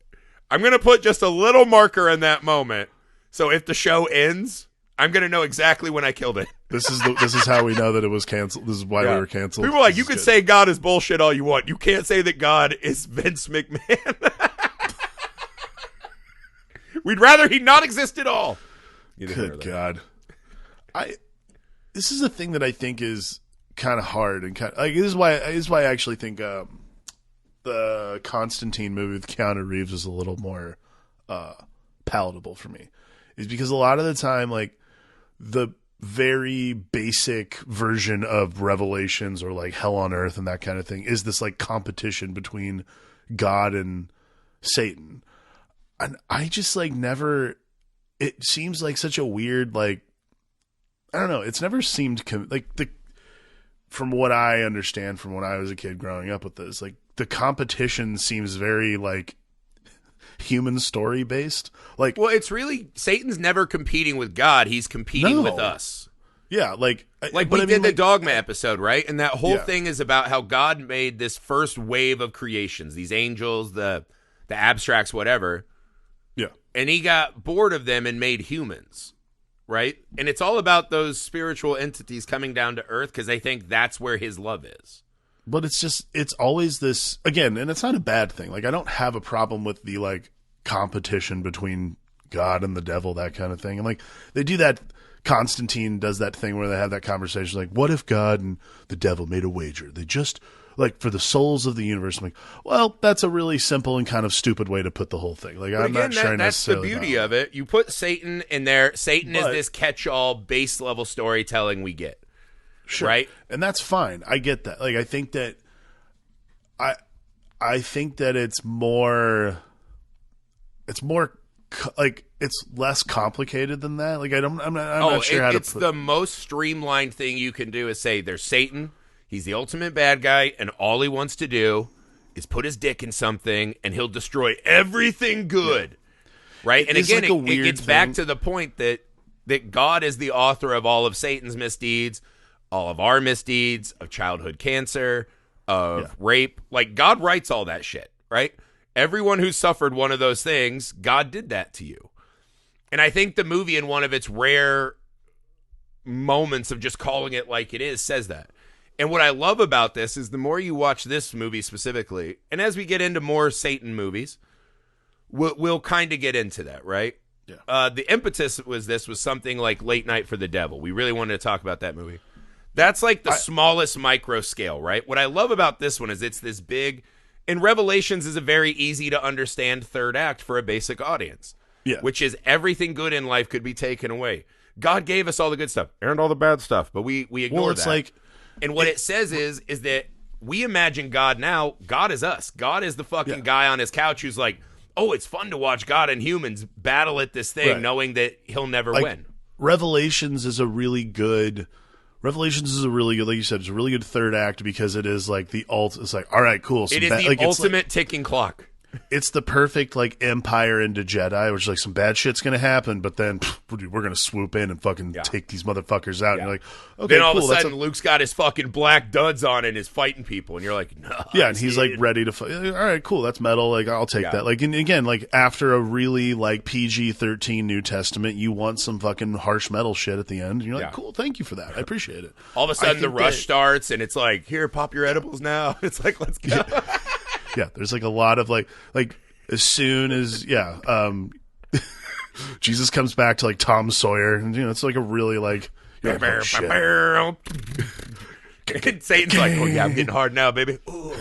Speaker 1: I'm going to put just a little marker in that moment. So if the show ends, I'm going to know exactly when I killed it.
Speaker 2: This is how we know that it was canceled. This is why we were canceled.
Speaker 1: People are like,
Speaker 2: This
Speaker 1: you
Speaker 2: is
Speaker 1: could
Speaker 2: good.
Speaker 1: say God is bullshit all you want. You can't say that God is Vince McMahon. We'd rather he not exist at all.
Speaker 2: Good God. This is a thing that I think is kind of hard and kind of, like this is why I actually think the Constantine movie with Keanu Reeves is a little more palatable for me. Is because a lot of the time, like the very basic version of Revelations or like Hell on Earth and that kind of thing is this like competition between God and Satan. And I just like never, it seems like such a weird, like, I don't know. It's never seemed from what I understand from when I was a kid growing up with this, like the competition seems very like human story based. Like,
Speaker 1: well, it's really Satan's never competing with God. He's competing with us.
Speaker 2: Yeah, like
Speaker 1: we did the Dogma episode, right? And that whole thing is about how God made this first wave of creations, these angels, the abstracts, whatever.
Speaker 2: Yeah.
Speaker 1: And he got bored of them and made humans, right? And it's all about those spiritual entities coming down to earth because they think that's where his love is.
Speaker 2: But it's always this, again, and it's not a bad thing. Like, I don't have a problem with the, like, competition between God and the devil, that kind of thing. And, like, they do that. Constantine does that thing where they have that conversation, like, what if God and the devil made a wager? They just, like, for the souls of the universe. I'm like, well, that's a really simple and kind of stupid way to put the whole thing. Like,
Speaker 1: but
Speaker 2: I'm
Speaker 1: again,
Speaker 2: not sure
Speaker 1: that's the beauty of it. You put Satan in there. Satan is this catch-all, base-level storytelling we get.
Speaker 2: Sure.
Speaker 1: Right?
Speaker 2: And that's fine. I get that. Like, I think that it's more like it's less complicated than that. Like, I'm not sure how to
Speaker 1: it's the most streamlined thing you can do is say there's Satan. He's the ultimate bad guy, and all he wants to do is put his dick in something, and he'll destroy everything good. Yeah. Right? And again,
Speaker 2: like
Speaker 1: it gets back to the point that God is the author of all of Satan's misdeeds, all of our misdeeds, of childhood cancer, of rape. Like, God writes all that shit, right? Everyone who's suffered one of those things, God did that to you. And I think the movie, in one of its rare moments of just calling it like it is, says that. And what I love about this is the more you watch this movie specifically, and as we get into more Satan movies, we'll kind of get into that, right?
Speaker 2: Yeah.
Speaker 1: The impetus was something like Late Night for the Devil. We really wanted to talk about that movie. That's like the smallest micro scale, right? What I love about this one is it's this big, and Revelations is a very easy to understand third act for a basic audience.
Speaker 2: Yeah.
Speaker 1: Which is everything good in life could be taken away. God gave us all the good stuff and all the bad stuff, but we ignore that.
Speaker 2: Like,
Speaker 1: and what it says is that we imagine God now. God is us. God is the fucking guy on his couch who's like, oh, it's fun to watch God and humans battle at this thing, knowing that he'll never win.
Speaker 2: Revelations is a really good, like you said, it's a really good third act because it is like the it's like, all right, cool.
Speaker 1: It is the ultimate ticking clock.
Speaker 2: It's the perfect like Empire into Jedi, which is like some bad shit's gonna happen, but then we're gonna swoop in and fucking take these motherfuckers out. And you're like, okay,
Speaker 1: then all
Speaker 2: cool,
Speaker 1: of a sudden Luke's got his fucking black duds on and is fighting people, and you're like, no.
Speaker 2: Yeah, and he's like ready to fight. All right, cool, that's metal. Like, I'll take that. Like, and again, like after a really like PG-13 New Testament, you want some fucking harsh metal shit at the end. And you're like, cool, thank you for that. I appreciate it.
Speaker 1: All of a sudden the rush starts, and it's like, here, pop your edibles now. It's like, let's go.
Speaker 2: Yeah, there's like a lot of like as soon as Jesus comes back to like Tom Sawyer, and it's like a really like
Speaker 1: and Satan's like, oh yeah, I'm getting hard now, baby. Ooh.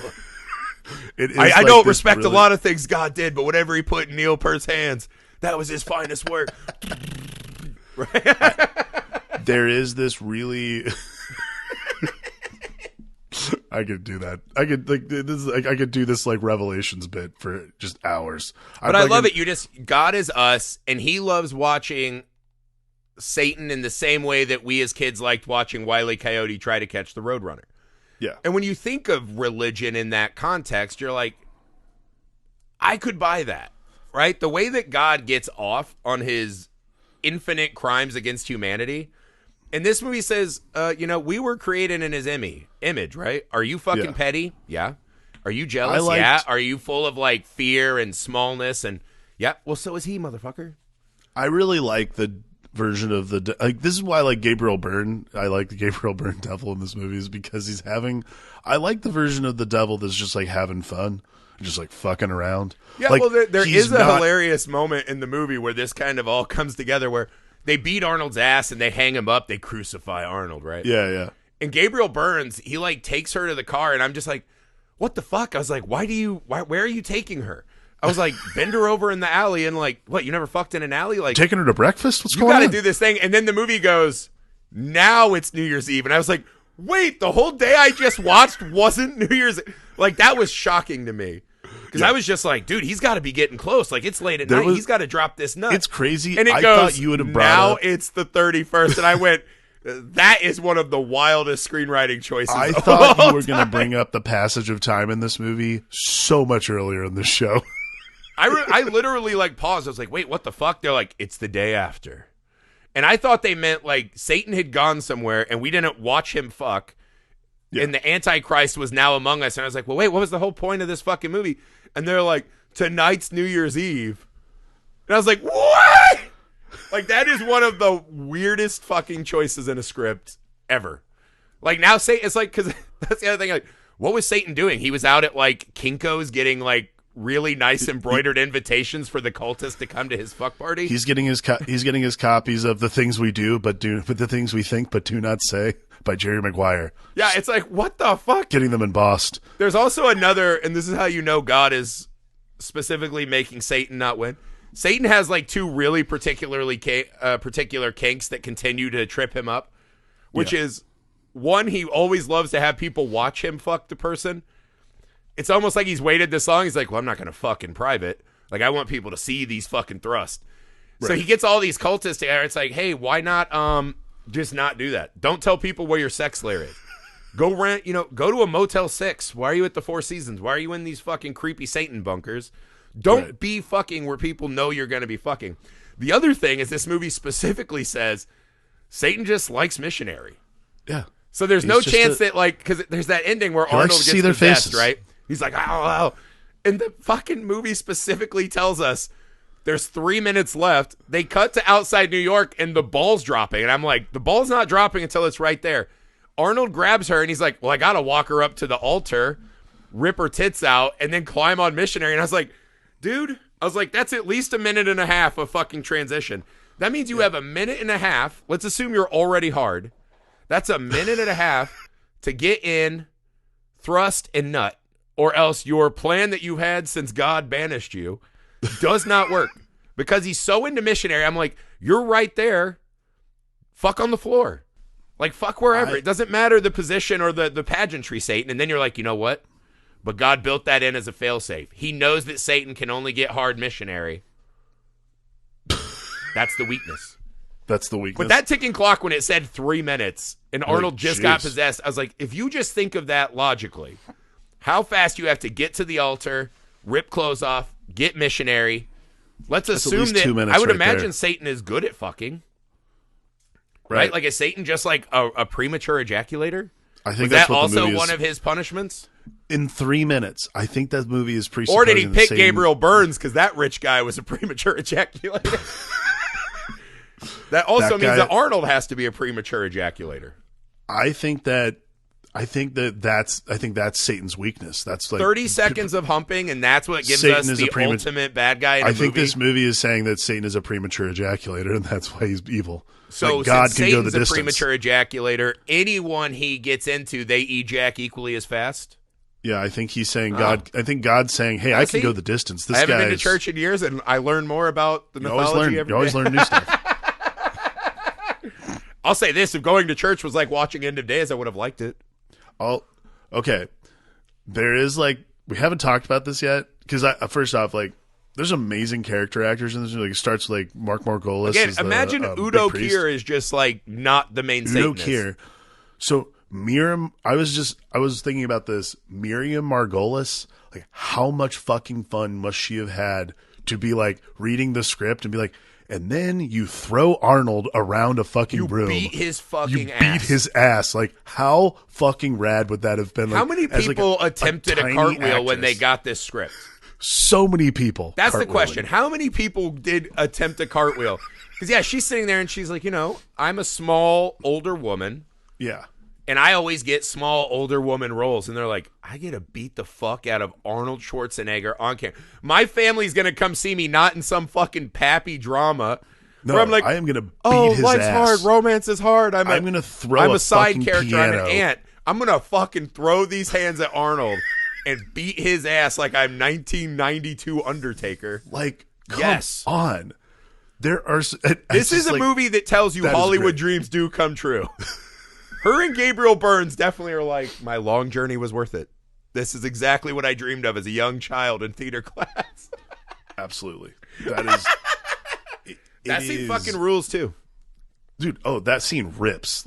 Speaker 2: It is
Speaker 1: I
Speaker 2: like
Speaker 1: don't
Speaker 2: this
Speaker 1: respect
Speaker 2: really-
Speaker 1: a lot of things God did, but whatever he put in Neil Peart's hands, that was his finest work.
Speaker 2: There is this really. I could do that. I could I could do this like Revelations bit for just hours.
Speaker 1: But I love it. God is us, and he loves watching Satan in the same way that we as kids liked watching Wile E. Coyote try to catch the Roadrunner.
Speaker 2: Yeah.
Speaker 1: And when you think of religion in that context, you're like, I could buy that, right? The way that God gets off on his infinite crimes against humanity. And this movie says, we were created in his image, right? Are you fucking petty? Yeah. Are you jealous? Yeah. Are you full of like fear and smallness? And yeah. Well, so is he, motherfucker.
Speaker 2: I really like the version of this is why I like Gabriel Byrne. I like the Gabriel Byrne devil in this movie is because I like the version of the devil that's just like having fun, just like fucking around.
Speaker 1: Yeah.
Speaker 2: Like,
Speaker 1: well, there is a hilarious moment in the movie where this kind of all comes together where they beat Arnold's ass and they hang him up. They crucify Arnold, right?
Speaker 2: Yeah, yeah.
Speaker 1: And Gabriel Burns, he like takes her to the car, and I'm just like, what the fuck? I was like, where are you taking her? I was like, bend her over in the alley and like, what? You never fucked in an alley? Like
Speaker 2: taking her to breakfast? What's going on?
Speaker 1: You got to do this thing. And then the movie goes, now it's New Year's Eve, and I was like, wait, the whole day I just watched wasn't New Year's. Like that was shocking to me. Because I was just like, dude, he's got to be getting close. Like, it's late at night. He's got to drop this nut.
Speaker 2: It's crazy.
Speaker 1: And it
Speaker 2: I
Speaker 1: goes,
Speaker 2: thought you would have brought
Speaker 1: now
Speaker 2: up.
Speaker 1: it's the 31st. And I went, that is one of the wildest screenwriting choices
Speaker 2: I
Speaker 1: of
Speaker 2: thought
Speaker 1: all
Speaker 2: you were going to
Speaker 1: time.
Speaker 2: bring up the passage of time in this movie so much earlier in the show.
Speaker 1: I literally, like, paused. I was like, wait, what the fuck? They're like, it's the day after. And I thought they meant, like, Satan had gone somewhere and we didn't watch him fuck. Yeah. And the Antichrist was now among us. And I was like, well, wait, what was the whole point of this fucking movie? And they're like, tonight's New Year's Eve. And I was like, what? Like, that is one of the weirdest fucking choices in a script ever. Like, now Satan, it's like, because that's the other thing. Like, what was Satan doing? He was out at, like, Kinko's getting, like, really nice embroidered invitations for the cultists to come to his fuck party.
Speaker 2: He's getting his copies of The Things We Do, but the Things We Think But Do Not Say by Jerry Maguire.
Speaker 1: Yeah, it's like, what the fuck?
Speaker 2: Getting them embossed.
Speaker 1: There's also another, and this is how you know God is specifically making Satan not win. Satan has like two really particular kinks that continue to trip him up, which is one, he always loves to have people watch him fuck the person. It's almost like he's waited this long. He's like, well, I'm not going to fuck in private. Like, I want people to see these fucking thrusts. Right. So he gets all these cultists together. It's like, hey, why not just not do that? Don't tell people where your sex lair is. Go to a Motel 6. Why are you at the Four Seasons? Why are you in these fucking creepy Satan bunkers? Don't be fucking where people know you're going to be fucking. The other thing is this movie specifically says Satan just likes missionary.
Speaker 2: Yeah.
Speaker 1: So there's no chance that, like, because there's that ending where Arnold gets possessed, right? He's like, ow. And the fucking movie specifically tells us there's 3 minutes left. They cut to outside New York and the ball's dropping. And I'm like, the ball's not dropping until it's right there. Arnold grabs her and he's like, well, I got to walk her up to the altar, rip her tits out, and then climb on missionary. And I was like, dude, that's at least a minute and a half of fucking transition. That means you have a minute and a half. Let's assume you're already hard. That's a minute and a half to get in, thrust, and nut. Or else your plan that you had since God banished you does not work. Because he's so into missionary. I'm like, you're right there. Fuck on the floor. Like, fuck wherever. It doesn't matter the position or the pageantry, Satan. And then you're like, you know what? But God built that in as a failsafe. He knows that Satan can only get hard missionary. That's the weakness.
Speaker 2: That's the weakness.
Speaker 1: But that ticking clock, when it said 3 minutes and Arnold just got possessed, I was like, if you just think of that logically, how fast you have to get to the altar, rip clothes off, get missionary. Let's assume that I would imagine Satan is good at fucking. Right? Like, is Satan just like a premature ejaculator?
Speaker 2: I think
Speaker 1: that's also one of his punishments?
Speaker 2: In 3 minutes. I think that movie is presupposing.
Speaker 1: Or did he pick Gabriel Burns because that rich guy was a premature ejaculator? That also means that Arnold has to be a premature ejaculator.
Speaker 2: I think that's Satan's weakness. That's like
Speaker 1: 30 seconds of humping, and that's what gives us the ultimate bad guy in a movie.
Speaker 2: I think this movie is saying that Satan is a premature ejaculator, and that's why he's evil.
Speaker 1: So
Speaker 2: like God
Speaker 1: since
Speaker 2: can
Speaker 1: Satan's
Speaker 2: go the distance.
Speaker 1: A premature ejaculator, anyone he gets into, they ejac equally as fast?
Speaker 2: Yeah, I think he's saying God. I think God's saying, "Hey, I can go the distance." This
Speaker 1: I haven't
Speaker 2: guy
Speaker 1: been to church in years, and I learn more about the mythology every day.
Speaker 2: You always learn new stuff.
Speaker 1: I'll say this: if going to church was like watching End of Days, I would have liked it.
Speaker 2: Okay. There is we haven't talked about this yet because first off, there's amazing character actors in this. It starts with Mark Margolis.
Speaker 1: Again, imagine Udo Kier is just not the main
Speaker 2: Udo
Speaker 1: Satanist.
Speaker 2: Kier. So Miriam, I was thinking about this. Miriam Margolis, how much fucking fun must she have had to be reading the script and be like, and then you throw Arnold around a fucking broom.
Speaker 1: You beat his fucking ass.
Speaker 2: Beat his ass. How fucking rad would that have been?
Speaker 1: How many people attempted a cartwheel when they got this script?
Speaker 2: So many people.
Speaker 1: That's the question. How many people did attempt a cartwheel? Because, she's sitting there and she's like, I'm a small, older woman.
Speaker 2: Yeah.
Speaker 1: And I always get small, older woman roles. And they're like, I get to beat the fuck out of Arnold Schwarzenegger on camera. My family's going to come see me, not in some fucking pappy drama.
Speaker 2: No,
Speaker 1: where I'm like,
Speaker 2: I am going to beat his
Speaker 1: life's
Speaker 2: ass.
Speaker 1: hard. Romance is hard. I'm
Speaker 2: going to throw
Speaker 1: I'm a side
Speaker 2: fucking
Speaker 1: character.
Speaker 2: piano.
Speaker 1: I'm an ant. I'm going to fucking throw these hands at Arnold and beat his ass like I'm 1992 Undertaker.
Speaker 2: Come on. There are.
Speaker 1: This is a movie that tells you Hollywood dreams do come true. Her and Gabriel Byrnes definitely are like, my long journey was worth it. This is exactly what I dreamed of as a young child in theater class.
Speaker 2: Absolutely. That is.
Speaker 1: That scene fucking rules too.
Speaker 2: Dude, that scene rips.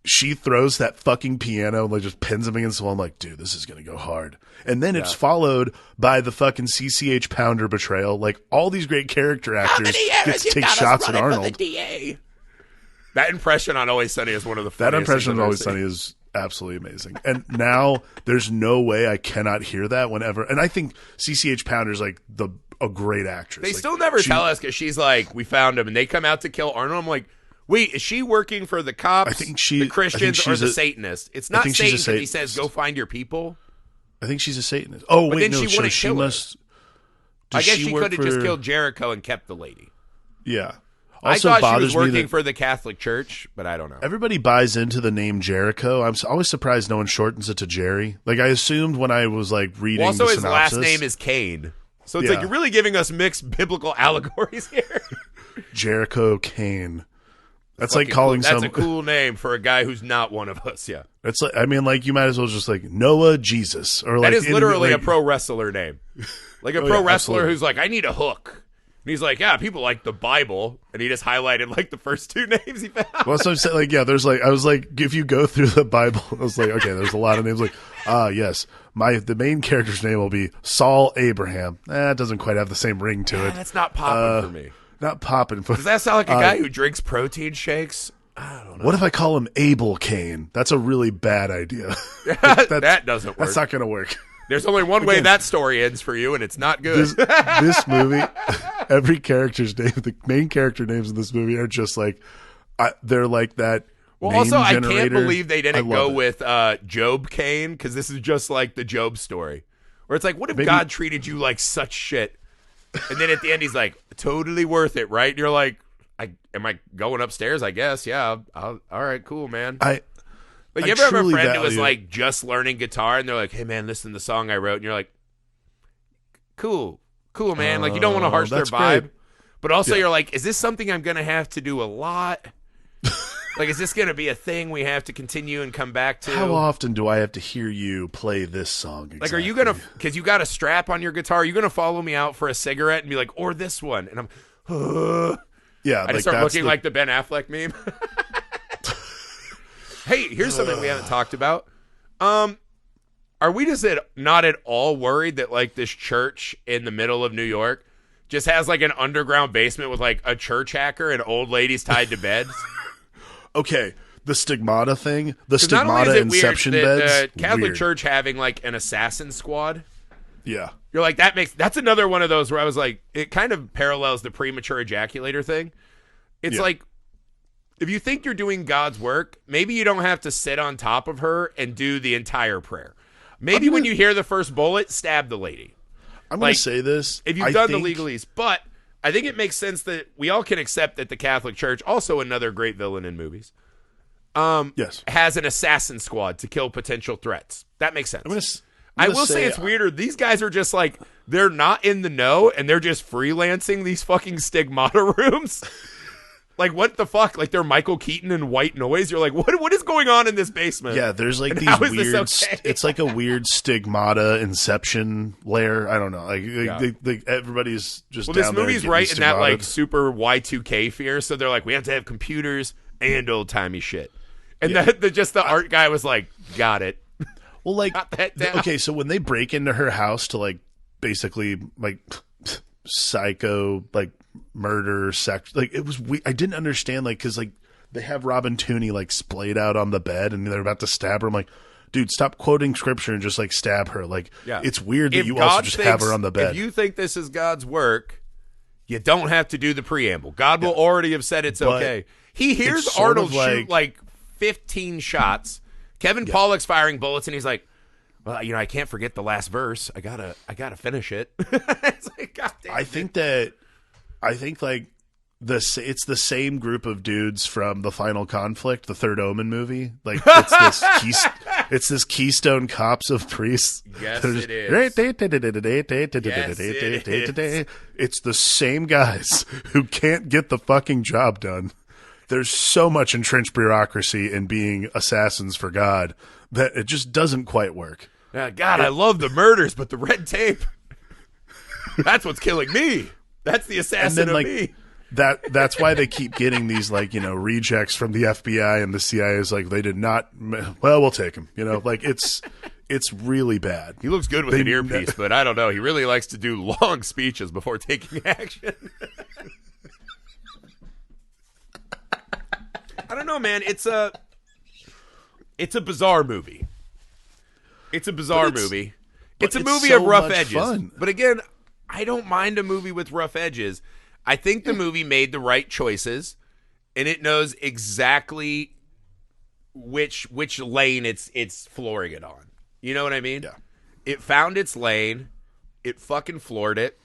Speaker 2: She throws that fucking piano and just pins him against the wall. I'm like, dude, this is going to go hard. And then it's followed by the fucking CCH Pounder betrayal. All these great character actors get to take shots at Arnold.
Speaker 1: That impression on Always Sunny is one of the funniest.
Speaker 2: That impression on Always Sunny is absolutely amazing. And now there's no way I cannot hear that whenever. And I think CCH Pounder's a great actress.
Speaker 1: They still never tell us because she's like, we found him, and they come out to kill Arnold. I'm like, wait, is she working for the cops, the Christians, or the Satanists? It's not Satan because he says, go find your people.
Speaker 2: I think she's a Satanist. Oh,
Speaker 1: but
Speaker 2: wait,
Speaker 1: then
Speaker 2: no,
Speaker 1: she wouldn't kill her. I guess she could have just killed Jericho and kept the lady.
Speaker 2: Yeah.
Speaker 1: Also I thought she was working for the Catholic Church, but I don't know.
Speaker 2: Everybody buys into the name Jericho. I'm always surprised no one shortens it to Jerry. I assumed when I was reading
Speaker 1: also,
Speaker 2: the
Speaker 1: his
Speaker 2: synopsis.
Speaker 1: last name is Cain. So it's you're really giving us mixed biblical allegories here.
Speaker 2: Jericho Cain. That's like calling
Speaker 1: That's a cool name for a guy who's not one of us, yeah.
Speaker 2: It's you might as well just Noah Jesus. Or
Speaker 1: that is literally a pro wrestler name. Like a pro wrestler
Speaker 2: absolutely.
Speaker 1: who's like, I need a hook. And he's like, yeah, people like the Bible. And he just highlighted the first two names he found.
Speaker 2: Well, so I'm saying, there's I was if you go through the Bible, I was okay, there's a lot of names. Yes, the main character's name will be Saul Abraham. It doesn't quite have the same ring to it.
Speaker 1: That's not popping for me.
Speaker 2: Not popping.
Speaker 1: Does that sound like a guy who drinks protein shakes? I don't know.
Speaker 2: What if I call him Abel Cain? That's a really bad idea.
Speaker 1: That doesn't work.
Speaker 2: That's not going to work.
Speaker 1: There's only one way that story ends for you, and it's not good.
Speaker 2: This movie, every character's name, the main character names in this movie are just they're like that.
Speaker 1: Well,
Speaker 2: name
Speaker 1: also,
Speaker 2: generator.
Speaker 1: I can't believe they didn't go
Speaker 2: it.
Speaker 1: with Job Cain, because this is just like the Job story. Where it's what if God treated you like such shit? And then at the end, he's like, totally worth it, right? And you're like, am I going upstairs? I guess, yeah. All right, cool, man. But you ever have a friend who was just learning guitar, and they're like, hey, man, listen to the song I wrote. And you're like, cool, man. You don't want to harsh their vibe. Great. But also you're like, is this something I'm going to have to do a lot? Is this going to be a thing we have to continue and come back to?
Speaker 2: How often do I have to hear you play this song? Exactly?
Speaker 1: Are you going to, because you got a strap on your guitar, are you going to follow me out for a cigarette and be like, or this one? And I'm,
Speaker 2: yeah.
Speaker 1: I just start looking like the Ben Affleck meme. Hey, here's something we haven't talked about. Are we just not at all worried that this church in the middle of New York just has an underground basement with a church hacker and old ladies tied to beds?
Speaker 2: Okay, the stigmata thing, the stigmata inception beds.
Speaker 1: The Catholic
Speaker 2: weird.
Speaker 1: Church having an assassin squad.
Speaker 2: Yeah,
Speaker 1: you're that's another one of those where I was it kind of parallels the premature ejaculator thing. It's if you think you're doing God's work, maybe you don't have to sit on top of her and do the entire prayer. Maybe when you hear the first bullet, stab the lady.
Speaker 2: I'm going to say this.
Speaker 1: If you've done the legalese, but I think it makes sense that we all can accept that the Catholic Church, also another great villain in movies, has an assassin squad to kill potential threats. That makes sense. I will say it's weirder. These guys are just like, they're not in the know, and they're just freelancing these fucking stigmata rooms. Like, what the fuck? Like, they're Michael Keaton and White Noise. You're like, what is going on in this basement?
Speaker 2: Yeah, there's like
Speaker 1: And
Speaker 2: these
Speaker 1: how is
Speaker 2: weird.
Speaker 1: this okay?
Speaker 2: It's like a weird stigmata Inception layer. I don't know. Like everybody's just.
Speaker 1: Well,
Speaker 2: down
Speaker 1: this
Speaker 2: there
Speaker 1: movie's
Speaker 2: getting
Speaker 1: right in that like
Speaker 2: stigmata'd.
Speaker 1: super Y2K fear. So they're like, we have to have computers and old timey shit. And the art guy was like, got it.
Speaker 2: Well, like
Speaker 1: Got that down.
Speaker 2: okay, so when they break into her house to like basically like psycho like murder sex, like it was I didn't understand, like, because like they have Robin Tooney like splayed out on the bed and they're about to stab her. I'm like, dude, stop quoting scripture and just like stab her. Like, it's weird that
Speaker 1: If
Speaker 2: you
Speaker 1: God
Speaker 2: also just have her on the bed.
Speaker 1: If you think this is God's work, you don't have to do the preamble. God will already have said it's okay. He hears
Speaker 2: it's sort
Speaker 1: Arnold
Speaker 2: of like-
Speaker 1: shoot like 15 shots. Kevin Pollak's firing bullets, and he's like, well, I can't forget the last verse. I gotta finish it. It's like, God damn
Speaker 2: I
Speaker 1: it.
Speaker 2: think like it's the same group of dudes from The Final Conflict, the Third Omen movie. Like it's this Keystone Cops of priests.
Speaker 1: Yes,
Speaker 2: They're just-
Speaker 1: it is.
Speaker 2: It's the same guys who can't get the fucking job done. There's so much entrenched bureaucracy in being assassins for God that it just doesn't quite work.
Speaker 1: God, I love the murders, but the red tape, that's what's killing me. That's the assassin of me.
Speaker 2: That's why they keep getting these like, rejects from the FBI and the CIA is like, they did not, well, we'll take him, like it's really bad.
Speaker 1: He looks good with an earpiece, but I don't know. He really likes to do long speeches before taking action. I don't know, man. It's a bizarre movie. It's a bizarre movie. It's a movie
Speaker 2: so
Speaker 1: of rough
Speaker 2: much
Speaker 1: edges.
Speaker 2: fun.
Speaker 1: But again, I don't mind a movie with rough edges. I think the movie made the right choices, and it knows exactly which lane it's flooring it on. You know what I mean?
Speaker 2: Yeah.
Speaker 1: It found its lane. It fucking floored it.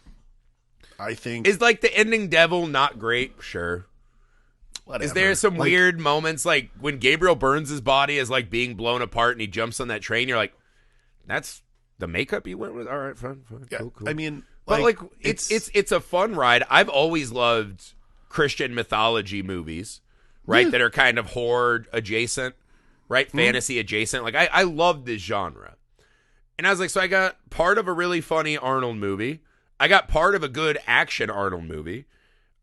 Speaker 2: I think
Speaker 1: Is like the ending devil not great? Sure.
Speaker 2: whatever.
Speaker 1: Is there some
Speaker 2: Like,
Speaker 1: weird moments like when Gabriel Burns' body is like being blown apart and he jumps on that train? You're like, that's the makeup you went with? All right, fine.
Speaker 2: Yeah,
Speaker 1: Cool.
Speaker 2: I mean,
Speaker 1: But like it's a fun ride. I've always loved Christian mythology movies, right? That are kind of horror adjacent, right? Fantasy adjacent. Like I love this genre. And I was like, so I got part of a really funny Arnold movie. I got part of a good action Arnold movie.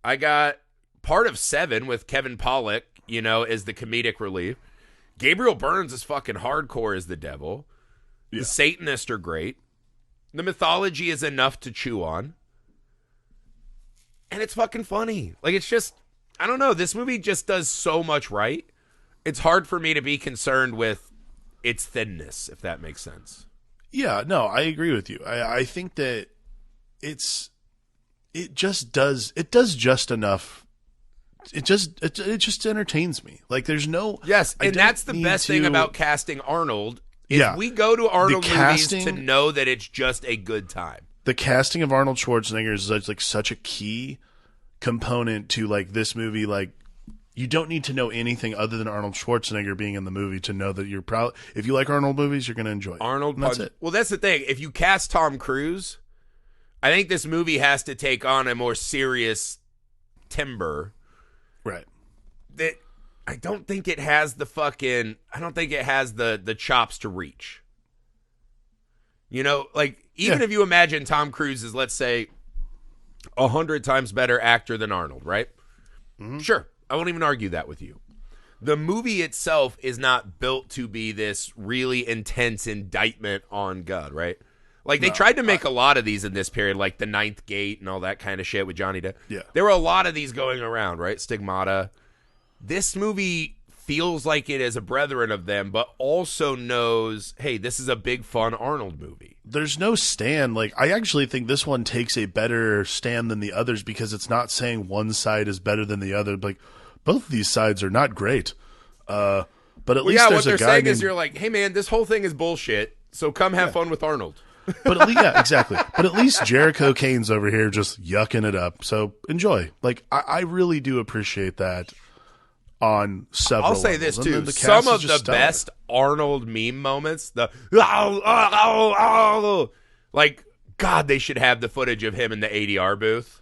Speaker 1: I got part of Seven with Kevin Pollak, as the comedic relief. Gabriel Burns is fucking hardcore as the devil.
Speaker 2: Yeah.
Speaker 1: The Satanists are great. The mythology is enough to chew on. And it's fucking funny. Like, it's just, I don't know. This movie just does so much right. It's hard for me to be concerned with its thinness, if that makes sense.
Speaker 2: Yeah, no, I agree with you. I think that it does just enough. It just entertains me. Like there's no
Speaker 1: Yes,
Speaker 2: I
Speaker 1: and
Speaker 2: don't
Speaker 1: that's the
Speaker 2: need
Speaker 1: best thing
Speaker 2: to-
Speaker 1: about casting Arnold. Is
Speaker 2: Yeah.
Speaker 1: we go to Arnold
Speaker 2: The
Speaker 1: movies
Speaker 2: casting-
Speaker 1: to know that it's just a good time.
Speaker 2: The casting of Arnold Schwarzenegger is like such a key component to like this movie. Like you don't need to know anything other than Arnold Schwarzenegger being in the movie to know that you're proud. If you like Arnold movies, you're going to enjoy it.
Speaker 1: Arnold
Speaker 2: And that's
Speaker 1: punch-
Speaker 2: it.
Speaker 1: Well, that's the thing. If you cast Tom Cruise, I think this movie has to take on a more serious timbre
Speaker 2: Right.
Speaker 1: that I don't think it has the chops to reach. Like even if you imagine Tom Cruise is, let's say, 100 times better actor than Arnold, right? Mm-hmm. Sure. I won't even argue that with you. The movie itself is not built to be this really intense indictment on God, right? Like they tried to make a lot of these in this period, like The Ninth Gate and all that kind of shit with Johnny Depp.
Speaker 2: Yeah.
Speaker 1: There were a lot of these going around, right? Stigmata. This movie feels like it is a brethren of them, but also knows, hey, this is a big fun Arnold movie.
Speaker 2: There's no stand. Like I actually think this one takes a better stand than the others because it's not saying one side is better than the other. Like both of these sides are not great. But at least
Speaker 1: what
Speaker 2: there's
Speaker 1: they're
Speaker 2: a guy
Speaker 1: saying
Speaker 2: named...
Speaker 1: is you're like, hey man, this whole thing is bullshit, so come have fun with Arnold.
Speaker 2: But at least, yeah, exactly. But at least Jericho Kane's over here just yucking it up. So enjoy. Like I really do appreciate that on several
Speaker 1: I'll say
Speaker 2: levels.
Speaker 1: this
Speaker 2: And
Speaker 1: too.
Speaker 2: then the cast
Speaker 1: Some
Speaker 2: is
Speaker 1: of
Speaker 2: just
Speaker 1: the
Speaker 2: stellar.
Speaker 1: best Arnold meme moments, like, God, they should have the footage of him in the ADR booth.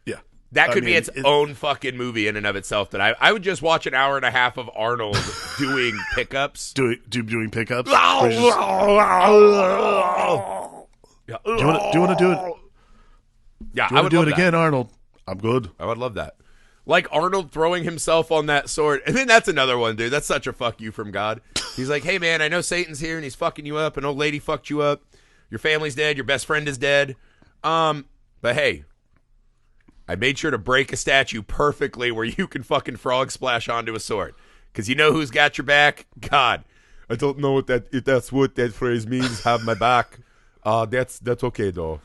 Speaker 2: Yeah.
Speaker 1: That could be its own fucking movie in and of itself. That I would just watch an hour and a half of Arnold doing pickups.
Speaker 2: Doing pickups.
Speaker 1: Yeah.
Speaker 2: Do you want to do it?
Speaker 1: Yeah,
Speaker 2: Do you want to do it again, Arnold? I'm good.
Speaker 1: I would love that. Like Arnold throwing himself on that sword. And then that's another one, dude. That's such a fuck you from God. He's like, hey, man, I know Satan's here and he's fucking you up. An old lady fucked you up. Your family's dead. Your best friend is dead. But hey, I made sure to break a statue perfectly where you can fucking frog splash onto a sword. Because you know who's got your back? God. I don't know if that's what that phrase means, have my back. That's okay, though.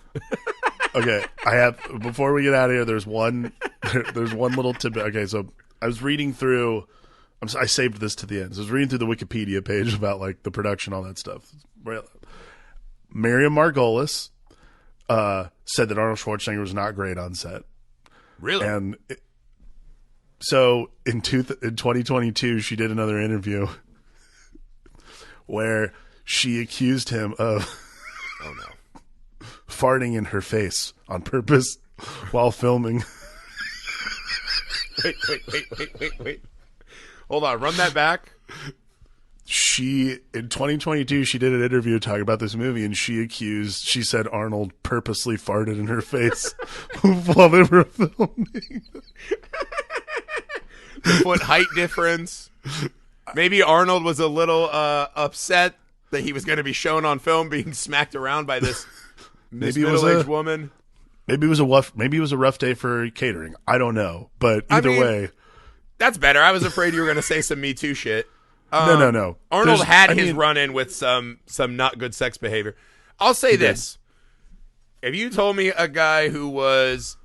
Speaker 2: Okay, before we get out of here, there's one little tidbit. Okay, so I was reading through. I saved this to the end. So I was reading through the Wikipedia page about like the production, all that stuff. Miriam Margolis said that Arnold Schwarzenegger was not great on set.
Speaker 1: Really?
Speaker 2: And so in 2022, she did another interview where she accused him of
Speaker 1: Oh, no.
Speaker 2: farting in her face on purpose while filming.
Speaker 1: Wait. Hold on. Run that back.
Speaker 2: In 2022, she did an interview talking about this movie, and she said Arnold purposely farted in her face while they were filming.
Speaker 1: The foot height difference. Maybe Arnold was a little upset that he was going to be shown on film being smacked around by this middle-aged woman.
Speaker 2: Maybe it was a rough day for catering. I don't know, but either way,
Speaker 1: that's better. I was afraid you were going to say some Me Too shit.
Speaker 2: No.
Speaker 1: Arnold had his run-in with some not good sex behavior. I'll say this. If you told me a guy who was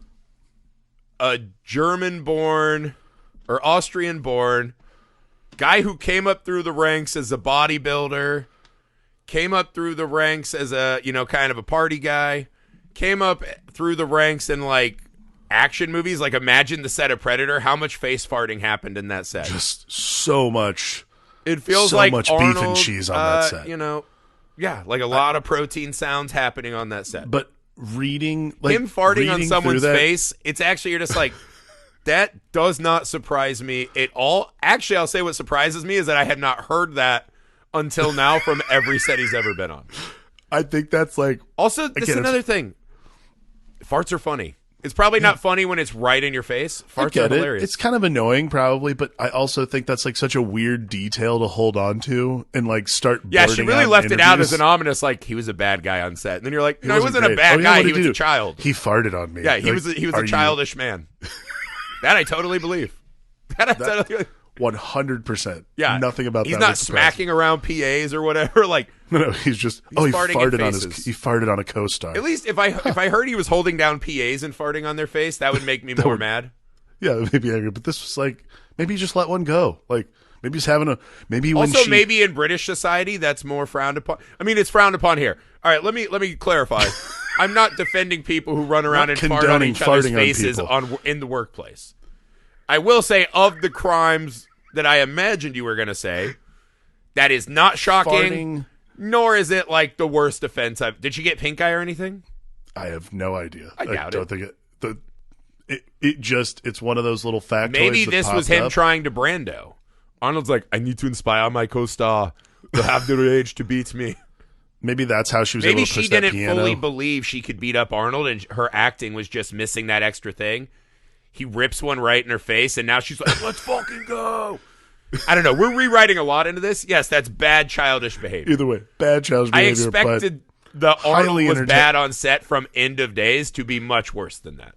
Speaker 1: a German-born or Austrian-born guy who came up through the ranks as a bodybuilder, came up through the ranks as a, kind of a party guy, came up through the ranks in, like, action movies, like imagine the set of Predator, how much face farting happened in that set.
Speaker 2: Just so much.
Speaker 1: It feels
Speaker 2: so
Speaker 1: like
Speaker 2: much
Speaker 1: Arnold,
Speaker 2: beef and cheese on that set.
Speaker 1: Like a lot of protein sounds happening on that set.
Speaker 2: But him
Speaker 1: farting on someone's face, it's actually, you're just like, that does not surprise me at all. Actually, I'll say what surprises me is that I had not heard that until now from every set he's ever been on.
Speaker 2: I think that's like...
Speaker 1: Also, this is another thing. Farts are funny. It's probably not funny when it's right in your face. Farts are hilarious.
Speaker 2: It's kind of annoying, probably, but I also think that's like such a weird detail to hold on to and like start.
Speaker 1: Yeah, she really left it out as an ominous, like he was a bad guy on set, and then you're like, no, he wasn't a bad guy. He was a child.
Speaker 2: He farted on me.
Speaker 1: Yeah, he was a childish man. That I totally believe. That I totally believe.
Speaker 2: 100%.
Speaker 1: Yeah,
Speaker 2: nothing about that.
Speaker 1: He's not smacking around PAs or whatever. Like
Speaker 2: no, he's just he farted on a co-star.
Speaker 1: At least if I heard he was holding down PAs and farting on their face, that would make me more mad.
Speaker 2: Yeah, that made me angry. But this was like maybe he just let one go. Like maybe he's having maybe
Speaker 1: in British society that's more frowned upon. I mean, it's frowned upon here. All right, let me clarify. I'm not defending people who run around and fart on each other's faces in the workplace. I will say, of the crimes that I imagined you were going to say, that is not shocking, nor is it like the worst offense I've... Did she get pink eye or anything?
Speaker 2: I have no idea.
Speaker 1: I don't
Speaker 2: think it's one of those little factoids.
Speaker 1: Maybe this was him trying to Brando. Arnold's like, I need to inspire my co-star to have the rage to beat me.
Speaker 2: Maybe that's how she was able to push that piano.
Speaker 1: Maybe she didn't fully believe she could beat up Arnold, and her acting was just missing that extra thing. He rips one right in her face, and now she's like, let's fucking go. I don't know. We're rewriting a lot into this. Yes, that's bad childish behavior.
Speaker 2: Either way, bad childish behavior.
Speaker 1: I expected the Arnold was bad on set from End of Days to be much worse than that.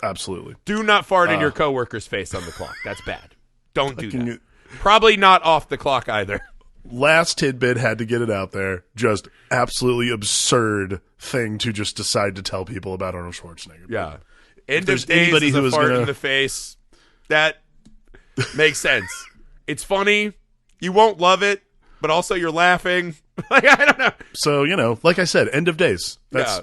Speaker 2: Absolutely.
Speaker 1: Do not fart in your coworker's face on the clock. That's bad. Don't do that. Probably not off the clock either.
Speaker 2: Last tidbit, had to get it out there. Just absolutely absurd thing to just decide to tell people about Arnold Schwarzenegger.
Speaker 1: Yeah. End of Days is a fart in the face. That makes sense. It's funny. You won't love it, but also you're laughing. Like, I don't know.
Speaker 2: So, like I said, End of Days. That's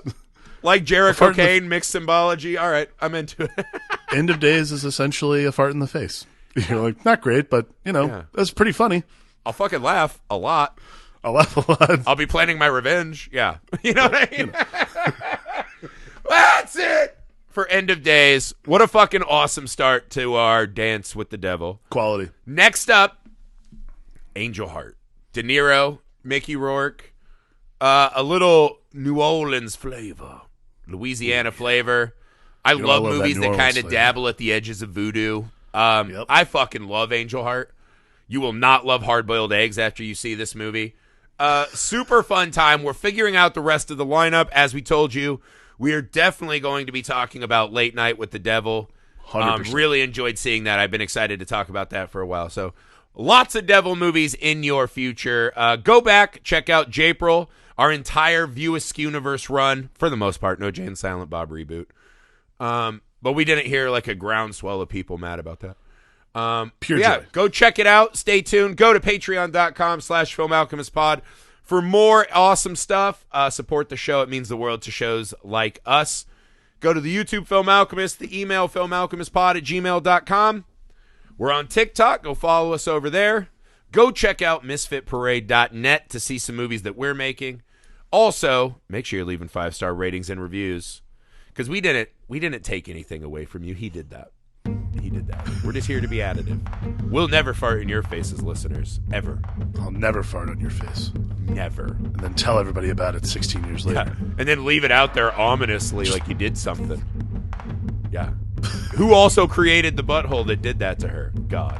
Speaker 1: like Jericho Kane, mixed symbology. All right, I'm into it.
Speaker 2: End of Days is essentially a fart in the face. You're like, not great, but, that's pretty funny.
Speaker 1: I'll fucking laugh a lot.
Speaker 2: I'll laugh a lot.
Speaker 1: I'll be planning my revenge. Yeah. You know what I mean? That's it for End of Days. What a fucking awesome start to our Dance with the Devil.
Speaker 2: Quality.
Speaker 1: Next up, Angel Heart. De Niro, Mickey Rourke, a little New Orleans flavor, Louisiana flavor. I love movies that kind of dabble at the edges of voodoo. I fucking love Angel Heart. You will not love Hard Boiled Eggs after you see this movie. Super fun time. We're figuring out the rest of the lineup. As we told you, we are definitely going to be talking about Late Night with the Devil.
Speaker 2: 100%.
Speaker 1: Really enjoyed seeing that. I've been excited to talk about that for a while. So lots of devil movies in your future. Go back, check out Japril, our entire View Askewniverse run. For the most part, no Jay and Silent Bob reboot. But we didn't hear like a groundswell of people mad about that.
Speaker 2: Pure joy.
Speaker 1: Go check it out. Stay tuned. Go to patreon.com/filmalchemistpod for more awesome stuff. Support the show. It means the world to shows like us. Go to the YouTube Film Alchemist, the email filmalchemistpod@gmail.com. We're on TikTok. Go follow us over there. Go check out misfitparade.net to see some movies that we're making. Also, make sure you're leaving 5-star ratings and reviews because we didn't take anything away from you. He did that. We're just here to be additive. We'll never fart in your faces, listeners. Ever.
Speaker 2: I'll never fart on your face.
Speaker 1: Never.
Speaker 2: And then tell everybody about it 16 years later.
Speaker 1: Yeah. And then leave it out there ominously like you did something. Yeah. Who also created the butthole that did that to her? God.